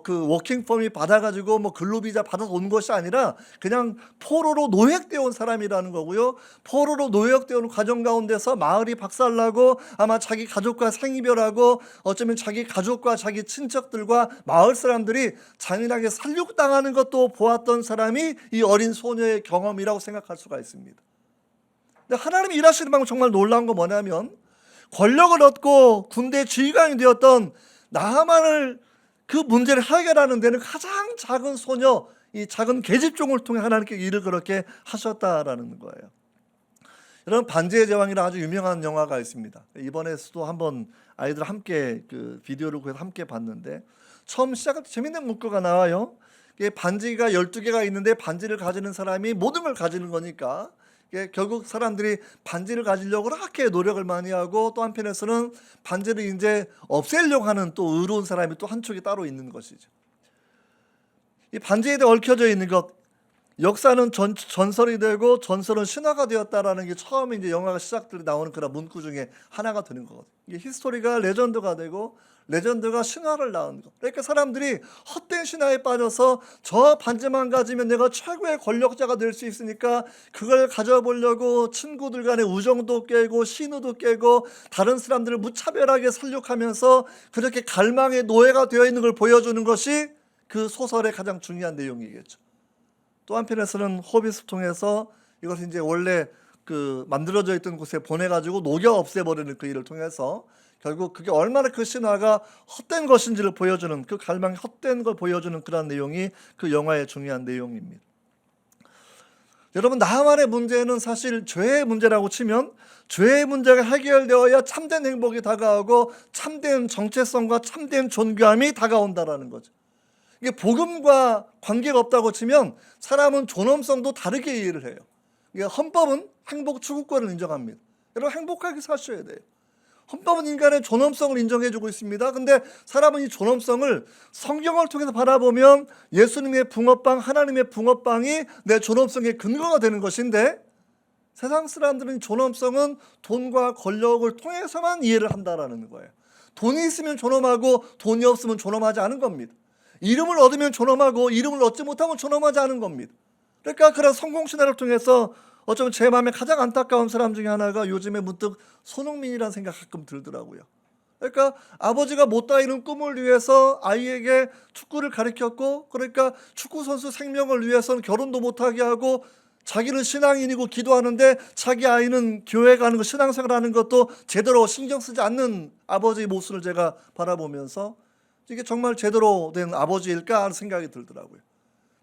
Speaker 1: 그 워킹 퍼밋 받아가지고 근로비자 받아서 온 것이 아니라 그냥 포로로 노획되어 온 사람이라는 거고요. 포로로 노획되어 온 과정 가운데서 마을이 박살나고 아마 자기 가족과 생이별하고 어쩌면 자기 가족과 자기 친척들과 마을 사람들이 잔인하게 살육당하는 것도 보았던 사람이 이 어린 소녀의 경험이라고 생각할 수가 있습니다. 근데 하나님이 일하시는 방법 정말 놀라운 건 뭐냐면 권력을 얻고 군대 지휘관이 되었던 나하만을 그 문제를 해결하는 데는 가장 작은 소녀, 이 작은 계집종을 통해 하나님께 일을 그렇게 하셨다라는 거예요. 여러분 반지의 제왕이라 아주 유명한 영화가 있습니다. 이번에도 한번 아이들 함께 그 비디오를 구해서 함께 봤는데 처음 시작할 때 재밌는 문구가 나와요. 반지가 12개가 있는데 반지를 가지는 사람이 모든 걸 가지는 거니까 결국 사람들이 반지를 가지려고 그렇게 노력을 많이 하고 또 한편에서는 반지를 이제 없애려고 하는 또 의로운 사람이 또 한쪽에 따로 있는 것이죠. 이 반지에 대해 얽혀져 있는 것, 역사는 전설이 되고 전설은 신화가 되었다라는 게 처음에 이제 영화가 시작될 때 나오는 그런 문구 중에 하나가 되는 거거든요. 이게 히스토리가 레전드가 되고 레전드가 신화를 낳은 것. 그러니까 사람들이 헛된 신화에 빠져서 저 반지만 가지면 내가 최고의 권력자가 될 수 있으니까 그걸 가져보려고 친구들 간의 우정도 깨고 신우도 깨고 다른 사람들을 무차별하게 살육하면서 그렇게 갈망의 노예가 되어 있는 걸 보여주는 것이 그 소설의 가장 중요한 내용이겠죠. 또 한편에서는 호빗을 통해서 이것을 이제 원래 그 만들어져 있던 곳에 보내가지고 녹여 없애버리는 그 일을 통해서 결국 그게 얼마나 그 신화가 헛된 것인지를 보여주는, 그 갈망이 헛된 걸 보여주는 그런 내용이 그 영화의 중요한 내용입니다. 여러분 나하만의 문제는 사실 죄의 문제라고 치면 죄의 문제가 해결되어야 참된 행복이 다가오고 참된 정체성과 참된 존귀함이 다가온다라는 거죠. 이게 복음과 관계가 없다고 치면 사람은 존엄성도 다르게 이해를 해요. 헌법은 행복 추구권을 인정합니다. 여러분 행복하게 사셔야 돼요. 헌법은 인간의 존엄성을 인정해주고 있습니다. 근데 사람은 이 존엄성을 성경을 통해서 바라보면 예수님의 붕어빵, 하나님의 붕어빵이 내 존엄성의 근거가 되는 것인데 세상 사람들은 존엄성은 돈과 권력을 통해서만 이해를 한다라는 거예요. 돈이 있으면 존엄하고 돈이 없으면 존엄하지 않은 겁니다. 이름을 얻으면 존엄하고 이름을 얻지 못하면 존엄하지 않은 겁니다. 그러니까 그런 성공신화를 통해서 어쩌면 제 마음에 가장 안타까운 사람 중에 하나가 요즘에 문득 손흥민이라는 생각 가끔 들더라고요. 그러니까 아버지가 못다 이룬 꿈을 위해서 아이에게 축구를 가르쳤고, 그러니까 축구선수 생명을 위해서는 결혼도 못하게 하고 자기는 신앙인이고 기도하는데 자기 아이는 교회 가는 거, 신앙생활하는 것도 제대로 신경 쓰지 않는 아버지의 모습을 제가 바라보면서 이게 정말 제대로 된 아버지일까 하는 생각이 들더라고요.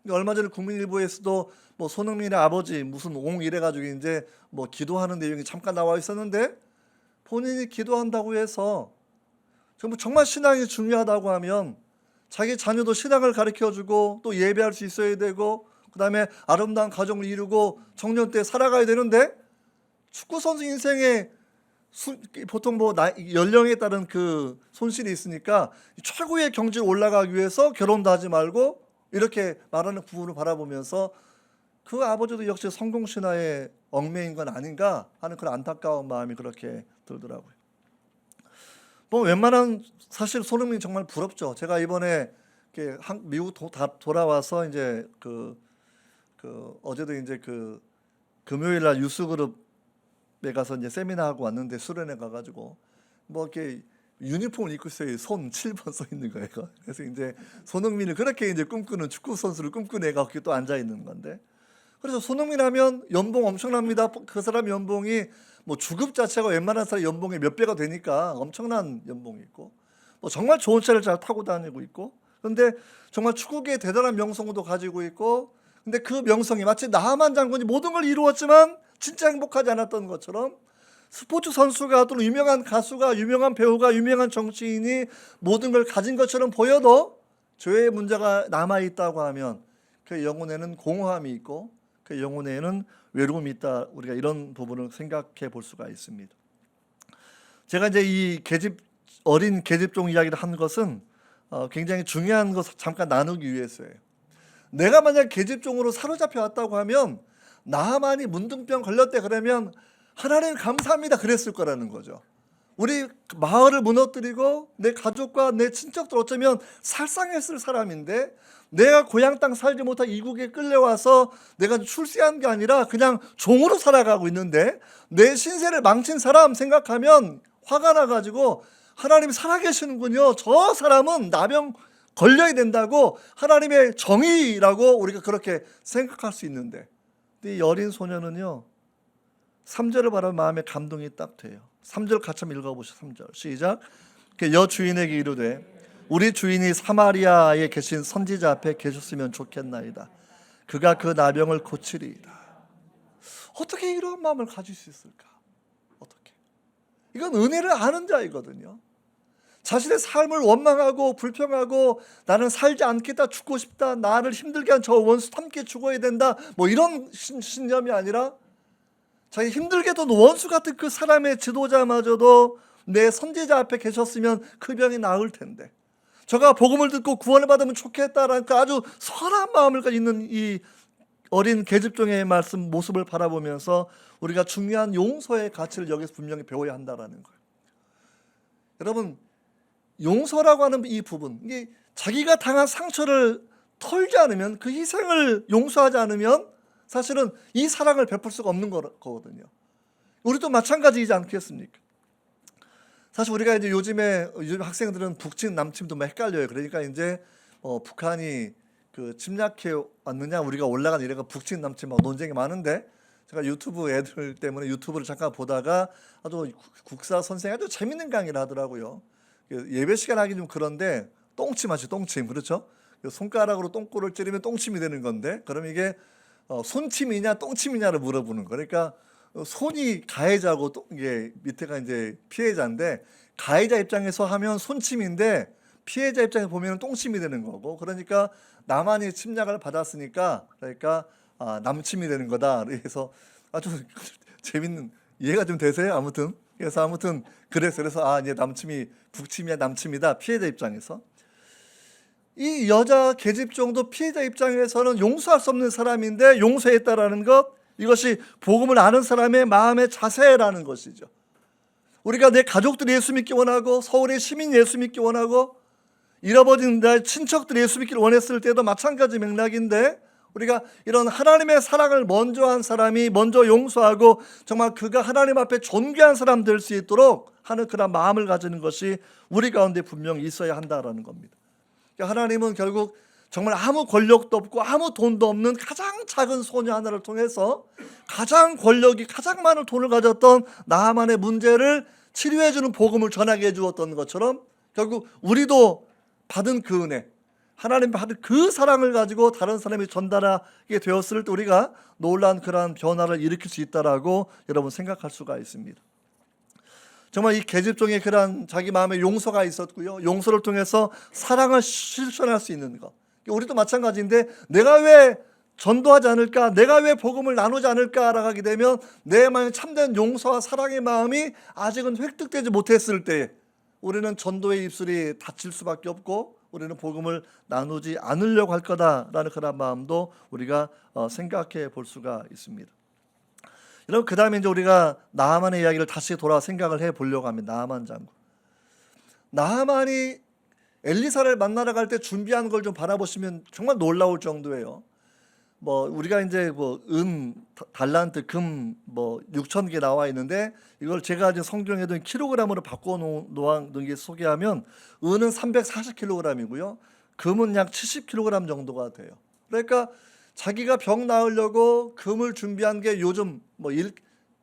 Speaker 1: 얼마 전에 국민일보에서도 뭐 손흥민의 아버지 무슨 옹 이래가지고 이제 뭐 기도하는 내용이 잠깐 나와 있었는데, 본인이 기도한다고 해서 정말 신앙이 중요하다고 하면 자기 자녀도 신앙을 가르쳐주고 또 예배할 수 있어야 되고, 그 다음에 아름다운 가정을 이루고 청년 때 살아가야 되는데, 축구 선수 인생에 보통 뭐 연령에 따른 그 손실이 있으니까 최고의 경지에 올라가기 위해서 결혼도 하지 말고 이렇게 말하는 부부를 바라보면서 그 아버지도 역시 성공신화에 얽매인 건 아닌가 하는 그런 안타까운 마음이 그렇게 들더라고요. 뭐 웬만한, 사실 손흥민 정말 부럽죠. 제가 이번에 미국 돌아와서 이제 어제도 이제 금요일 날 유스그룹에 가서 이제 세미나하고 왔는데, 수련회 가가지고 뭐 이렇게 유니폼을 입고 있어요. 손 7번 써 있는 거예요. 그래서 이제 손흥민을 그렇게 이제 꿈꾸는, 축구 선수를 꿈꾸는 애가 거기 또 앉아 있는 건데, 그래서 손흥민 하면 연봉 엄청납니다. 그 사람 연봉이 뭐 주급 자체가 웬만한 사람 연봉의 몇 배가 되니까 엄청난 연봉이 있고, 뭐 정말 좋은 차를 잘 타고 다니고 있고, 근데 정말 축구계의 대단한 명성도 가지고 있고, 근데 그 명성이 마치 나하만 장군이 모든 걸 이루었지만 진짜 행복하지 않았던 것처럼, 스포츠 선수가 또는 유명한 가수가, 유명한 배우가, 유명한 정치인이 모든 걸 가진 것처럼 보여도 죄의 문제가 남아있다고 하면 그 영혼에는 공허함이 있고 그 영혼에는 외로움이 있다. 우리가 이런 부분을 생각해 볼 수가 있습니다. 제가 이제 이 어린 계집종 이야기를 한 것은 굉장히 중요한 것을 잠깐 나누기 위해서예요. 내가 만약 계집종으로 사로잡혀 왔다고 하면, 나하만이 문둥병 걸렸대 그러면 하나님 감사합니다 그랬을 거라는 거죠. 우리 마을을 무너뜨리고 내 가족과 내 친척들 어쩌면 살상했을 사람인데, 내가 고향 땅 살지 못한 이국에 끌려와서 내가 출세한 게 아니라 그냥 종으로 살아가고 있는데, 내 신세를 망친 사람 생각하면 화가 나가지고 하나님이 살아계시는군요. 저 사람은 나병 걸려야 된다고 하나님의 정의라고 우리가 그렇게 생각할 수 있는데, 이 어린 소녀는요 3절을 바라보면 마음에 감동이 딱 돼요. 3절 같이 한번 읽어보시죠. 3절 시작. 여주인에게 이르되 우리 주인이 사마리아에 계신 선지자 앞에 계셨으면 좋겠나이다. 그가 그 나병을 고치리이다. 어떻게 이런 마음을 가질 수 있을까? 어떻게? 이건 은혜를 아는 자이거든요. 자신의 삶을 원망하고 불평하고 나는 살지 않겠다, 죽고 싶다, 나를 힘들게 한 저 원수 함께 죽어야 된다, 뭐 이런 신념이 아니라, 자기 힘들게도 원수 같은 그 사람의 지도자마저도 내 선지자 앞에 계셨으면 그 병이 나을 텐데, 저가 복음을 듣고 구원을 받으면 좋겠다라는 그 아주 선한 마음을 가지고 있는 이 어린 계집종의 말씀 모습을 바라보면서 우리가 중요한 용서의 가치를 여기서 분명히 배워야 한다라는 거예요. 여러분, 용서라고 하는 이 부분, 이게 자기가 당한 상처를 털지 않으면, 그 희생을 용서하지 않으면 사실은 이 사랑을 베풀 수가 없는 거거든요. 우리도 마찬가지이지 않겠습니까? 사실 우리가 이제 요즘 학생들은 북침 남침도 막 헷갈려요. 그러니까 이제 북한이 침략해 왔느냐, 우리가 올라간 이래가 북침 남침 막 논쟁이 많은데, 제가 유튜브 애들 때문에 유튜브를 잠깐 보다가 아주 국사 선생이 아주 재밌는 강의를 하더라고요. 예배 시간 하기 좀 그런데 똥침하죠. 똥침. 그렇죠? 손가락으로 똥꼬를 찌르면 똥침이 되는 건데, 그럼 이게 손침이냐 똥침이냐를 물어보는 거. 그러니까 손이 가해자고 이게 밑에가 이제 피해자인데, 가해자 입장에서 하면 손침인데 피해자 입장에서 보면 똥침이 되는 거고, 그러니까 나만이 침략을 받았으니까 그러니까 남침이 되는 거다. 그래서 아주 재밌는, 이해가 좀 되세요? 아무튼 그래서 이제 남침이 북침이야 남침이다, 피해자 입장에서. 이 여자 계집종도 피해자 입장에서는 용서할 수 없는 사람인데 용서했다라는 것, 이것이 복음을 아는 사람의 마음의 자세라는 것이죠. 우리가 내 가족들이 예수 믿기 원하고, 서울의 시민 예수 믿기 원하고, 잃어버린 내 친척들이 예수 믿기를 원했을 때도 마찬가지 맥락인데, 우리가 이런 하나님의 사랑을 먼저 한 사람이 먼저 용서하고 정말 그가 하나님 앞에 존귀한 사람 될 수 있도록 하는 그런 마음을 가지는 것이 우리 가운데 분명히 있어야 한다라는 겁니다. 그러니까 하나님은 결국 정말 아무 권력도 없고 아무 돈도 없는 가장 작은 소녀 하나를 통해서 가장 권력이 가장 많은 돈을 가졌던 나하만의 문제를 치료해주는 복음을 전하게 해주었던 것처럼, 결국 우리도 받은 그 은혜, 하나님 받은 그 사랑을 가지고 다른 사람이 전달하게 되었을 때 우리가 놀라운 그러한 변화를 일으킬 수 있다라고 여러분 생각할 수가 있습니다. 정말 이 계집종의 그러한 자기 마음에 용서가 있었고요. 용서를 통해서 사랑을 실천할 수 있는 것. 우리도 마찬가지인데 내가 왜 전도하지 않을까? 내가 왜 복음을 나누지 않을까라고 하게 되면 내 마음에 참된 용서와 사랑의 마음이 아직은 획득되지 못했을 때 우리는 전도의 입술이 닫힐 수밖에 없고 우리는 복음을 나누지 않으려고 할 거다라는 그런 마음도 우리가 생각해 볼 수가 있습니다. 여러분, 그 다음에 이제 우리가 나하만의 이야기를 다시 돌아 생각을 해 보려고 합니다. 나하만 장군. 나하만이 엘리사를 만나러 갈 때 준비한 걸 좀 바라보시면 정말 놀라울 정도예요. 우리가 이제 달란트, 금 6,000개 나와 있는데 이걸 제가 지금 성경에 둔 킬로그램으로 바꿔 놓은 게 소개하면 은은 340kg이고요. 금은 약 70kg 정도가 돼요. 그러니까 자기가 병 나으려고 금을 준비한 게 요즘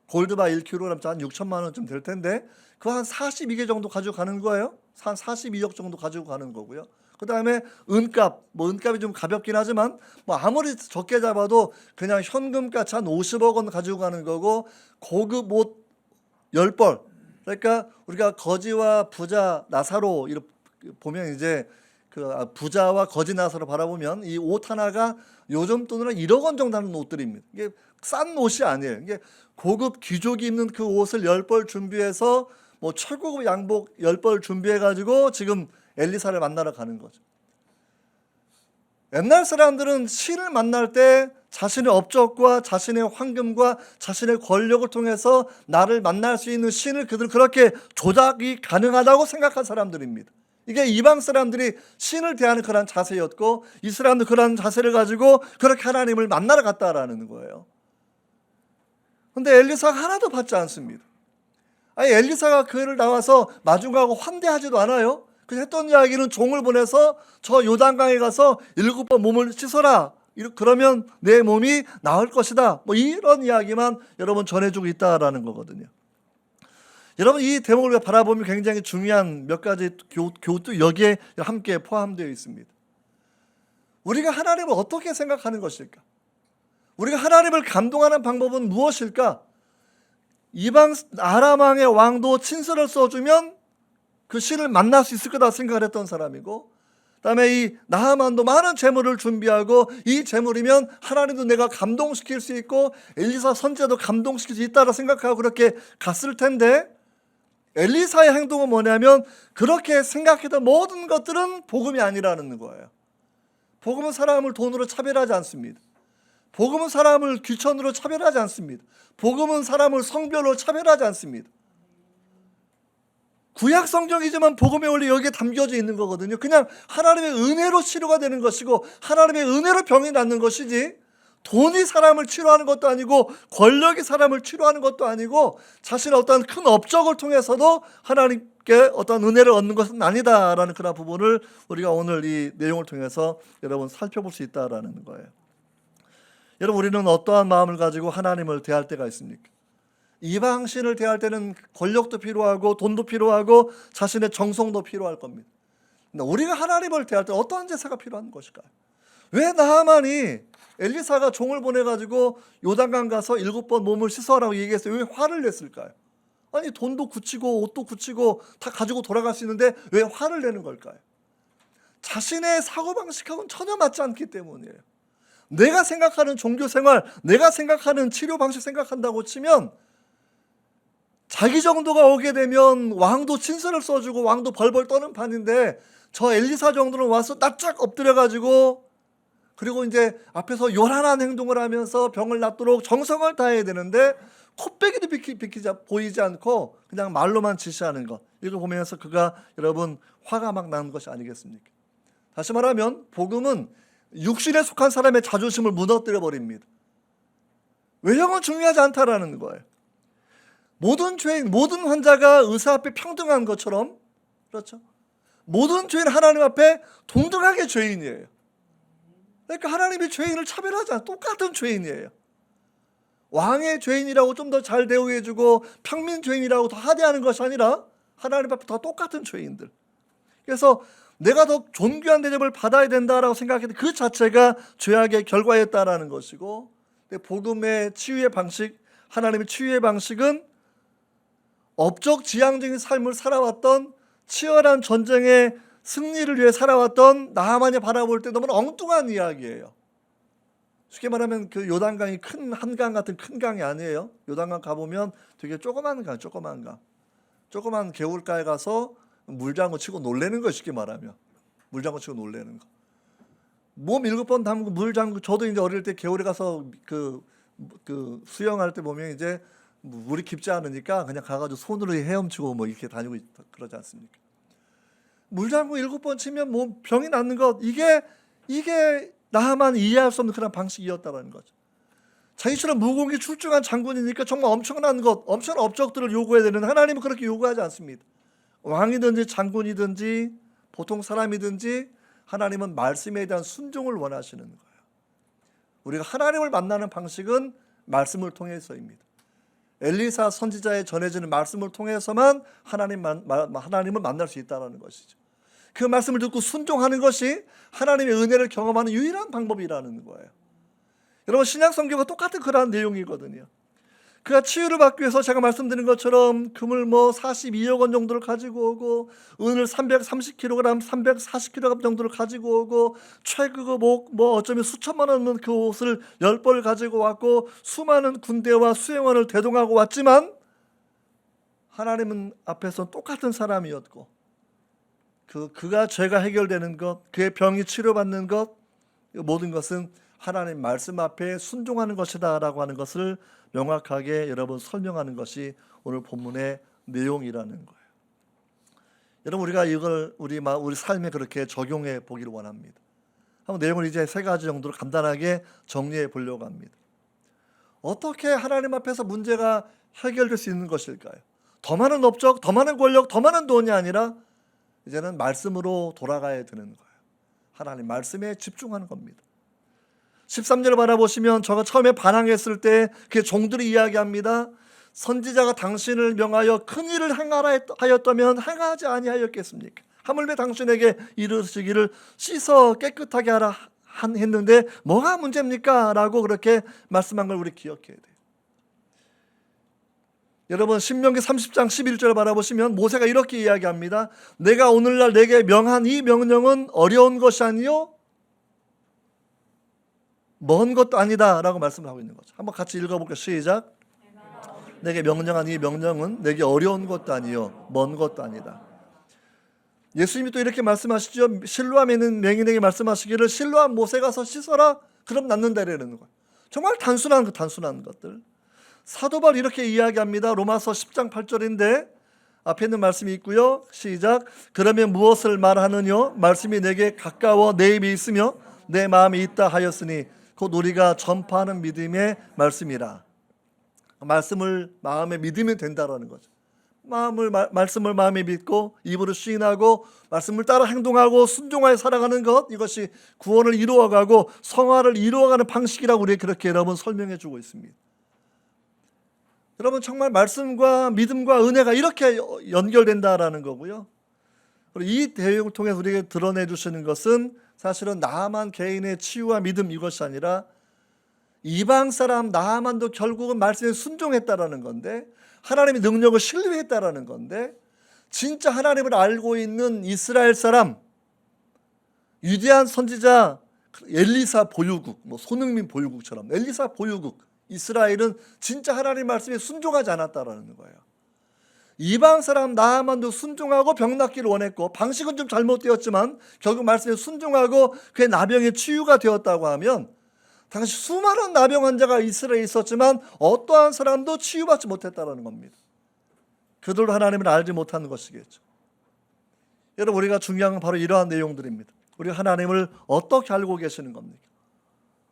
Speaker 1: 골드바 1kg 한 6천만 원쯤 될 텐데 그거 한 42개 정도 가지고 가는 거예요. 한 42억 정도 가지고 가는 거고요. 그 다음에 은값, 은값이 좀 가볍긴 하지만 아무리 적게 잡아도 그냥 현금같이 한 50억 원 가지고 가는 거고, 고급 옷 10벌. 그러니까 우리가 거지와 부자 나사로 이렇게 보면 이제 부자와 거지 나사로 바라보면 이 옷 하나가 요즘 돈으로 1억 원 정도 하는 옷들입니다. 이게 싼 옷이 아니에요. 이게 고급 귀족이 입는 그 옷을 10벌 준비해서 최고급 양복 10벌 준비해가지고 지금 엘리사를 만나러 가는 거죠. 옛날 사람들은 신을 만날 때 자신의 업적과 자신의 황금과 자신의 권력을 통해서 나를 만날 수 있는 신을 그들은 그렇게 조작이 가능하다고 생각한 사람들입니다. 이게 이방 사람들이 신을 대하는 그런 자세였고 이 사람도 그런 자세를 가지고 그렇게 하나님을 만나러 갔다라는 거예요. 그런데 엘리사가 하나도 받지 않습니다. 아니, 엘리사가 그를 나와서 마중하고 환대하지도 않아요. 그 했던 이야기는 종을 보내서 저 요단강에 가서 7번 몸을 씻어라. 그러면 내 몸이 나을 것이다. 이런 이야기만 여러분 전해주고 있다라는 거거든요. 여러분, 이 대목을 바라보면 굉장히 중요한 몇 가지 교훈도 여기에 함께 포함되어 있습니다. 우리가 하나님을 어떻게 생각하는 것일까? 우리가 하나님을 감동하는 방법은 무엇일까? 이방 아람 왕의 왕도 친서를 써주면 그 신을 만날 수 있을 거다 생각을 했던 사람이고, 그다음에 이 나하만도 많은 재물을 준비하고 이 재물이면 하나님도 내가 감동시킬 수 있고 엘리사 선지자도 감동시킬 수 있다고 생각하고 그렇게 갔을 텐데, 엘리사의 행동은 뭐냐면 그렇게 생각했던 모든 것들은 복음이 아니라는 거예요. 복음은 사람을 돈으로 차별하지 않습니다. 복음은 사람을 귀천으로 차별하지 않습니다. 복음은 사람을 성별로 차별하지 않습니다. 구약 성경이지만 복음의 원리 여기에 담겨져 있는 거거든요. 그냥 하나님의 은혜로 치료가 되는 것이고 하나님의 은혜로 병이 낫는 것이지, 돈이 사람을 치료하는 것도 아니고 권력이 사람을 치료하는 것도 아니고 자신의 어떤 큰 업적을 통해서도 하나님께 어떤 은혜를 얻는 것은 아니다라는 그런 부분을 우리가 오늘 이 내용을 통해서 여러분 살펴볼 수 있다라는 거예요. 여러분, 우리는 어떠한 마음을 가지고 하나님을 대할 때가 있습니까? 이방신을 대할 때는 권력도 필요하고 돈도 필요하고 자신의 정성도 필요할 겁니다. 근데 우리가 하나님을 대할 때 어떠한 제사가 필요한 것일까요? 왜 나하만이 엘리사가 종을 보내가지고 요단강 가서 7번 몸을 씻어라고 얘기했어요? 왜 화를 냈을까요? 아니, 돈도 굳히고 옷도 굳히고 다 가지고 돌아갈 수 있는데 왜 화를 내는 걸까요? 자신의 사고방식하고는 전혀 맞지 않기 때문이에요. 내가 생각하는 종교생활, 내가 생각하는 치료 방식 생각한다고 치면 자기 정도가 오게 되면 왕도 친서를 써주고 왕도 벌벌 떠는 판인데, 저 엘리사 정도는 와서 납작 엎드려가지고 그리고 이제 앞에서 요란한 행동을 하면서 병을 낫도록 정성을 다해야 되는데 코빼기도 보이지 않고 그냥 말로만 지시하는 것, 이걸 보면서 그가 여러분 화가 막 나는 것이 아니겠습니까? 다시 말하면 복음은 육신에 속한 사람의 자존심을 무너뜨려 버립니다. 외형은 중요하지 않다라는 거예요. 모든 죄인, 모든 환자가 의사 앞에 평등한 것처럼, 그렇죠? 모든 죄인 하나님 앞에 동등하게 죄인이에요. 그러니까 하나님이 죄인을 차별하지 않아요. 똑같은 죄인이에요. 왕의 죄인이라고 좀 더 잘 대우해주고 평민 죄인이라고 더 하대하는 것이 아니라 하나님 앞에 다 똑같은 죄인들. 그래서 내가 더 존귀한 대접을 받아야 된다라고 생각했는데 그 자체가 죄악의 결과였다라는 것이고, 복음의 치유의 방식, 하나님의 치유의 방식은 업적 지향적인 삶을 살아왔던, 치열한 전쟁의 승리를 위해 살아왔던 나하만이 바라볼 때 너무 엉뚱한 이야기예요. 쉽게 말하면 그 요단강이 큰 한강 같은 큰 강이 아니에요. 요단강 가보면 되게 조그만 강, 조그만 개울가에 가서 물장구 치고 놀래는 거, 쉽게 말하면 물장구 치고 놀래는 거. 몸 7번 담고 물장구. 저도 이제 어릴 때 개울에 가서 그 수영할 때 보면 이제 물이 깊지 않으니까 그냥 가가지고 손으로 헤엄치고 뭐 이렇게 다니고 그러지 않습니까? 물장구 7번 치면 뭐 병이 낫는 것, 이게 나만 이해할 수 없는 그런 방식이었다는 거죠. 자기처럼 무공이 출중한 장군이니까 정말 엄청난 업적들을 요구해야 되는데 하나님은 그렇게 요구하지 않습니다. 왕이든지 장군이든지 보통 사람이든지 하나님은 말씀에 대한 순종을 원하시는 거예요. 우리가 하나님을 만나는 방식은 말씀을 통해서입니다. 엘리사 선지자에 전해지는 말씀을 통해서만 하나님을 만날 수 있다는 것이죠. 그 말씀을 듣고 순종하는 것이 하나님의 은혜를 경험하는 유일한 방법이라는 거예요. 여러분, 신약 성경과 똑같은 그러한 내용이거든요. 그가 치유를 받기 위해서 제가 말씀드린 것처럼 금을 42억 원 정도를 가지고 오고, 은을 330kg, 340kg 정도를 가지고 오고, 최고급 옷 어쩌면 수천만 원 넘는 그 옷을 10벌 가지고 왔고, 수많은 군대와 수행원을 대동하고 왔지만 하나님은 앞에서 똑같은 사람이었고, 그가 죄가 해결되는 것, 그의 병이 치료받는 것, 모든 것은 하나님 말씀 앞에 순종하는 것이다 라고 하는 것을 명확하게 여러분 설명하는 것이 오늘 본문의 내용이라는 거예요. 여러분, 우리가 이걸 우리 삶에 그렇게 적용해 보기를 원합니다. 한번 내용을 이제 3가지 정도로 간단하게 정리해 보려고 합니다. 어떻게 하나님 앞에서 문제가 해결될 수 있는 것일까요? 더 많은 업적, 더 많은 권력, 더 많은 돈이 아니라 이제는 말씀으로 돌아가야 되는 거예요. 하나님 말씀에 집중하는 겁니다. 13절을 바라보시면 저가 처음에 반항했을 때 그 종들이 이야기합니다. 선지자가 당신을 명하여 큰 일을 행하라 하였다면 행하지 아니하였겠습니까? 하물며 당신에게 이르시기를 씻어 깨끗하게 하라 했는데 뭐가 문제입니까? 라고 그렇게 말씀한 걸 우리 기억해야 돼요. 여러분, 신명기 30장 11절 바라보시면 모세가 이렇게 이야기합니다. 내가 오늘날 내게 명한 이 명령은 어려운 것이 아니요 먼 것도 아니다 라고 말씀을 하고 있는 거죠. 한번 같이 읽어볼게요. 시작. 내게 명령한 이 명령은 내게 어려운 것도 아니요 먼 것도 아니다. 예수님이 또 이렇게 말씀하시죠. 실로암에 있는 맹인에게 말씀하시기를 실로암 못에 가서 씻어라, 그럼 낫는다 이러는 거예요. 정말 단순한 것들. 사도 바울이 이렇게 이야기합니다. 로마서 10장 8절인데 앞에 있는 말씀이 있고요. 시작. 그러면 무엇을 말하느냐? 말씀이 내게 가까워 내 입에 있으며 내 마음에 있다 하였으니 곧 우리가 전파하는 믿음의 말씀이라. 말씀을 마음에 믿으면 된다라는 거죠. 말씀을 마음에 믿고 입으로 시인하고 말씀을 따라 행동하고 순종하여 살아가는 것, 이것이 구원을 이루어가고 성화를 이루어가는 방식이라고 우리에게 그렇게 여러분 설명해 주고 있습니다. 여러분, 정말 말씀과 믿음과 은혜가 이렇게 연결된다라는 거고요. 그리고 이 내용을 통해 우리에게 드러내 주시는 것은 사실은 나하만 개인의 치유와 믿음, 이것이 아니라 이방 사람 나하만도 결국은 말씀에 순종했다라는 건데, 하나님의 능력을 신뢰했다라는 건데, 진짜 하나님을 알고 있는 이스라엘 사람, 위대한 선지자 엘리사 보유국, 손흥민 보유국처럼 엘리사 보유국 이스라엘은 진짜 하나님 말씀에 순종하지 않았다라는 거예요. 이방 사람 나하만도 순종하고 병 낫기를 원했고, 방식은 좀 잘못되었지만 결국 말씀에 순종하고 그의 나병의 치유가 되었다고 하면, 당시 수많은 나병 환자가 이스라엘에 있었지만 어떠한 사람도 치유받지 못했다는 겁니다. 그들도 하나님을 알지 못하는 것이겠죠. 여러분, 우리가 중요한 건 바로 이러한 내용들입니다. 우리가 하나님을 어떻게 알고 계시는 겁니까?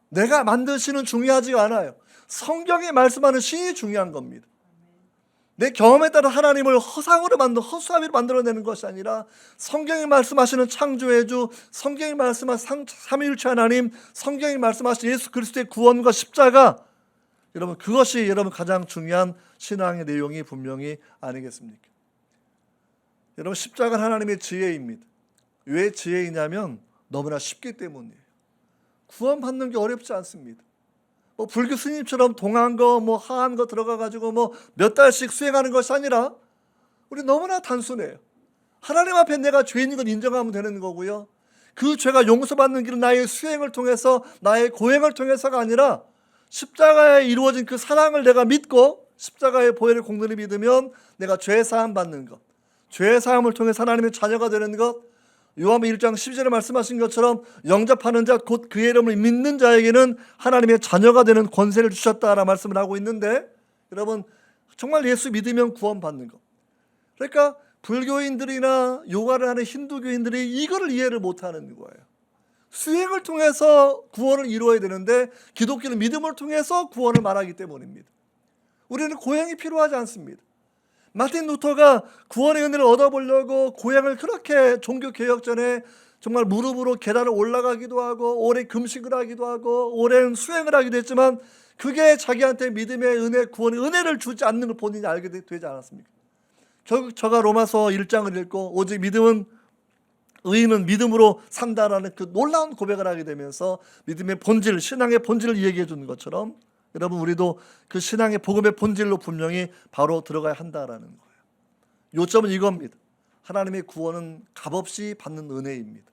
Speaker 1: 내가 만드시는 중요하지가 않아요. 성경이 말씀하는 신이 중요한 겁니다. 내 경험에 따라 하나님을 허수아비로 만들어내는 것이 아니라 성경이 말씀하시는 창조의 주, 성경이 말씀하신 삼위일체 하나님, 성경이 말씀하신 예수 그리스도의 구원과 십자가, 여러분, 그것이 여러분 가장 중요한 신앙의 내용이 분명히 아니겠습니까? 여러분, 십자가는 하나님의 지혜입니다. 왜 지혜이냐면 너무나 쉽기 때문이에요. 구원받는 게 어렵지 않습니다. 뭐 불교 스님처럼 동한 거, 뭐 하한 거 들어가 가지고 뭐 몇 달씩 수행하는 것이 아니라 우리 너무나 단순해요. 하나님 앞에 내가 죄인인 걸 인정하면 되는 거고요. 그 죄가 용서받는 길은 나의 수행을 통해서, 나의 고행을 통해서가 아니라 십자가에 이루어진 그 사랑을 내가 믿고 십자가의 보혈의 공로를 믿으면 내가 죄 사함 받는 것, 죄 사함을 통해서 하나님의 자녀가 되는 것, 요한복음 1장 12절에 말씀하신 것처럼 영접하는 자 곧 그의 이름을 믿는 자에게는 하나님의 자녀가 되는 권세를 주셨다라는 말씀을 하고 있는데, 여러분 정말 예수 믿으면 구원받는 것. 그러니까 불교인들이나 요가를 하는 힌두교인들이 이거를 이해를 못하는 거예요. 수행을 통해서 구원을 이루어야 되는데 기독교는 믿음을 통해서 구원을 말하기 때문입니다. 우리는 고행이 필요하지 않습니다. 마틴 루터가 구원의 은혜를 얻어보려고 고행을 그렇게 종교개혁전에 정말 무릎으로 계단을 올라가기도 하고 오래 금식을 하기도 하고 오랜 수행을 하기도 했지만 그게 자기한테 믿음의 은혜, 구원의 은혜를 주지 않는 걸 본인이 알게 되지 않았습니까? 결국 저가 로마서 1장을 읽고 오직 의인은 믿음으로 산다라는 그 놀라운 고백을 하게 되면서 믿음의 본질, 신앙의 본질을 얘기해 주는 것처럼 여러분 우리도 그 신앙의 복음의 본질로 분명히 바로 들어가야 한다라는 거예요. 요점은 이겁니다. 하나님의 구원은 값없이 받는 은혜입니다.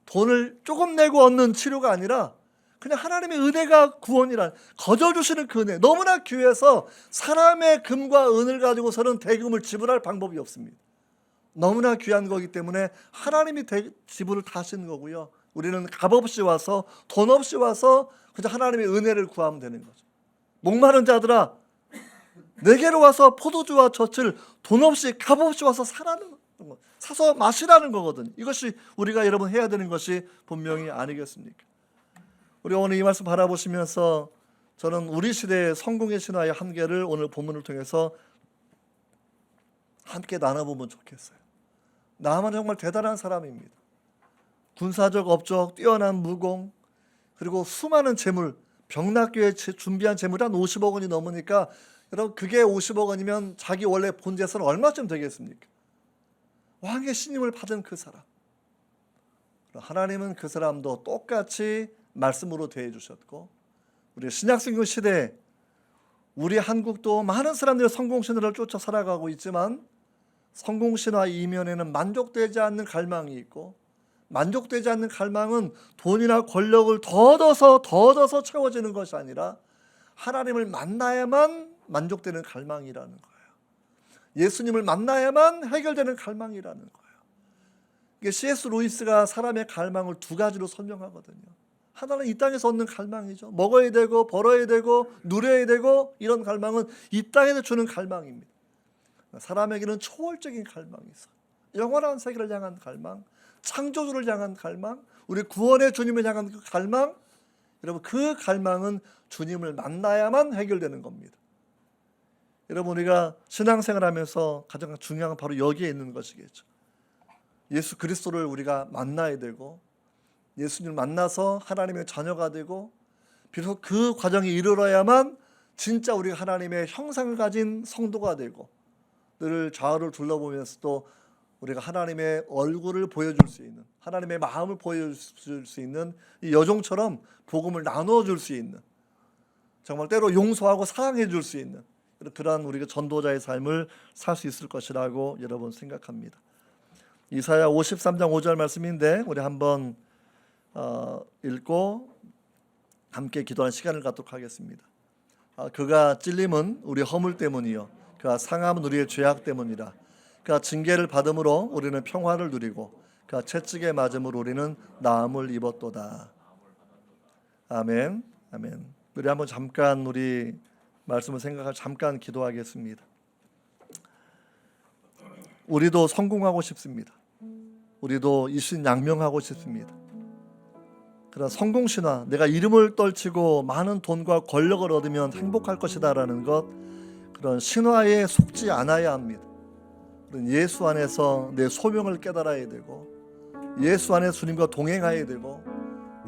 Speaker 1: 돈을 조금 내고 얻는 치료가 아니라 그냥 하나님의 은혜가 구원이란, 거저 주시는 그 은혜, 너무나 귀해서 사람의 금과 은을 가지고서는 대금을 지불할 방법이 없습니다. 너무나 귀한 거기 때문에 하나님이 지불을 다 하시는 거고요. 우리는 값없이 와서, 돈 없이 와서 그저 하나님의 은혜를 구하면 되는 거죠. 목마른 자들아 내게로 와서 포도주와 젖을 돈 없이 값없이 와서 사서 마시라는 거거든요. 이것이 우리가 여러분 해야 되는 것이 분명히 아니겠습니까? 우리 오늘 이 말씀 바라보시면서 저는 우리 시대의 성공의 신화의 한계를 오늘 본문을 통해서 함께 나눠보면 좋겠어요. 나만 정말 대단한 사람입니다. 군사적 업적, 뛰어난 무공, 그리고 수많은 재물, 병락교에 준비한 재물이 한 50억 원이 넘으니까 여러분 그게 50억 원이면 자기 원래 본 재산은 얼마쯤 되겠습니까? 왕의 신임을 받은 그 사람, 하나님은 그 사람도 똑같이 말씀으로 대해 주셨고, 우리 신약성경 시대에 우리 한국도 많은 사람들이 성공신화를 쫓아 살아가고 있지만 성공신화 이면에는 만족되지 않는 갈망이 있고, 만족되지 않는 갈망은 돈이나 권력을 더 얻어서 채워지는 것이 아니라 하나님을 만나야만 만족되는 갈망이라는 거예요. 예수님을 만나야만 해결되는 갈망이라는 거예요. 이게 C.S. 루이스가 사람의 갈망을 두 가지로 설명하거든요. 하나는 이 땅에서 얻는 갈망이죠. 먹어야 되고 벌어야 되고 누려야 되고, 이런 갈망은 이 땅에서 주는 갈망입니다. 사람에게는 초월적인 갈망이 있어요. 영원한 세계를 향한 갈망, 창조주를 향한 갈망, 우리 구원의 주님을 향한 그 갈망, 여러분 그 갈망은 주님을 만나야만 해결되는 겁니다. 여러분 우리가 신앙생활하면서 가장 중요한 건 바로 여기에 있는 것이겠죠. 예수 그리스도를 우리가 만나야 되고, 예수님을 만나서 하나님의 자녀가 되고, 비로소 그 과정에 이르러야만 진짜 우리가 하나님의 형상을 가진 성도가 되고, 늘 좌우를 둘러보면서도 우리가 하나님의 얼굴을 보여줄 수 있는, 하나님의 마음을 보여줄 수 있는 이 여종처럼 복음을 나누어줄 수 있는, 정말 때로 용서하고 사랑해 줄 수 있는 그러한 우리가 전도자의 삶을 살 수 있을 것이라고 여러분 생각합니다. 이사야 53장 5절 말씀인데 우리 한번 읽고 함께 기도하는 시간을 갖도록 하겠습니다. 그가 찔림은 우리 허물 때문이요 그가 상함은 우리의 죄악 때문이라. 그가 징계를 받음으로 우리는 평화를 누리고 그가 채찍에 맞음으로 우리는 나음을 입었도다. 아멘. 아멘. 우리 한번 잠깐 우리 말씀을 생각하고 잠깐 기도하겠습니다. 우리도 성공하고 싶습니다. 우리도 이신양명하고 싶습니다. 그런 성공신화, 내가 이름을 떨치고 많은 돈과 권력을 얻으면 행복할 것이다라는 것, 그런 신화에 속지 않아야 합니다. 그런 예수 안에서 내 소명을 깨달아야 되고, 예수 안에서 주님과 동행해야 되고,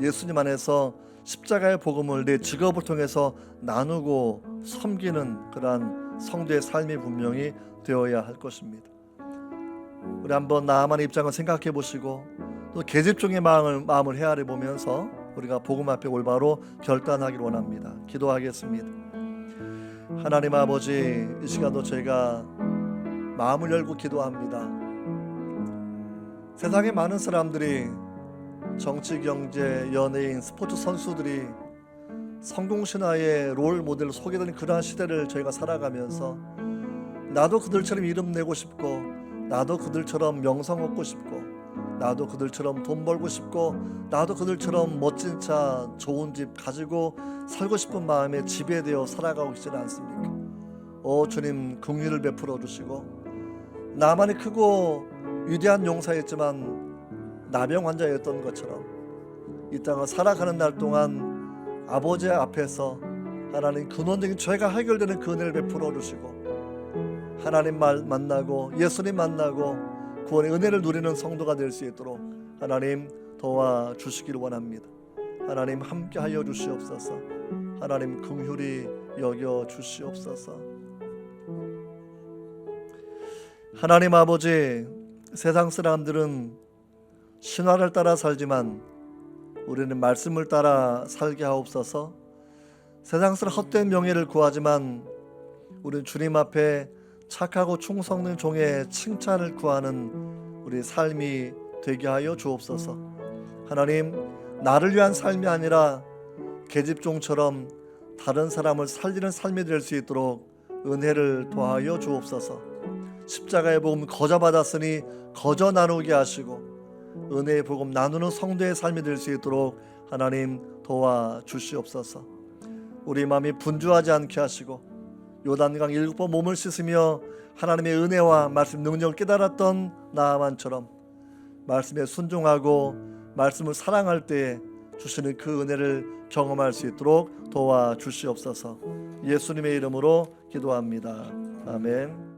Speaker 1: 예수님 안에서 십자가의 복음을 내 직업을 통해서 나누고 섬기는 그러한 성도의 삶이 분명히 되어야 할 것입니다. 우리 한번 나아만의 입장을 생각해 보시고 또 계집종의 마음을 헤아려 보면서 우리가 복음 앞에 올바로 결단하기를 원합니다. 기도하겠습니다. 하나님 아버지, 이 시간도 저희가 마음을 열고 기도합니다. 세상에 많은 사람들이 정치, 경제, 연예인, 스포츠 선수들이 성공신화의 롤 모델로 소개되는 그러한 시대를 저희가 살아가면서 나도 그들처럼 이름 내고 싶고, 나도 그들처럼 명성 얻고 싶고, 나도 그들처럼 돈 벌고 싶고, 나도 그들처럼 멋진 차, 좋은 집 가지고 살고 싶은 마음에 지배되어 살아가고 있지는 않습니까? 오 주님, 긍휼을 베풀어 주시고, 나만이 크고 위대한 용사였지만 나병 환자였던 것처럼 이 땅을 살아가는 날 동안 아버지 앞에서 하나님 근원적인 죄가 해결되는 그 은혜를 베풀어 주시고, 하나님 말 만나고 예수님 만나고 구원의 은혜를 누리는 성도가 될 수 있도록 하나님 도와주시기를 원합니다. 하나님 함께하여 주시옵소서. 하나님 긍휼히 여겨 주시옵소서. 하나님 아버지, 세상 사람들은 신화를 따라 살지만 우리는 말씀을 따라 살게 하옵소서. 세상 사람 헛된 명예를 구하지만 우리는 주님 앞에 착하고 충성된 종의 칭찬을 구하는 우리 삶이 되게 하여 주옵소서. 하나님, 나를 위한 삶이 아니라 계집종처럼 다른 사람을 살리는 삶이 될 수 있도록 은혜를 더하여 주옵소서. 십자가의 복음 거저 받았으니 거저 나누게 하시고 은혜의 복음 나누는 성도의 삶이 될 수 있도록 하나님 도와주시옵소서. 우리 마음이 분주하지 않게 하시고 요단강 7번 몸을 씻으며 하나님의 은혜와 말씀 능력을 깨달았던 나아만처럼 말씀에 순종하고 말씀을 사랑할 때에 주시는 그 은혜를 경험할 수 있도록 도와주시옵소서. 예수님의 이름으로 기도합니다. 아멘.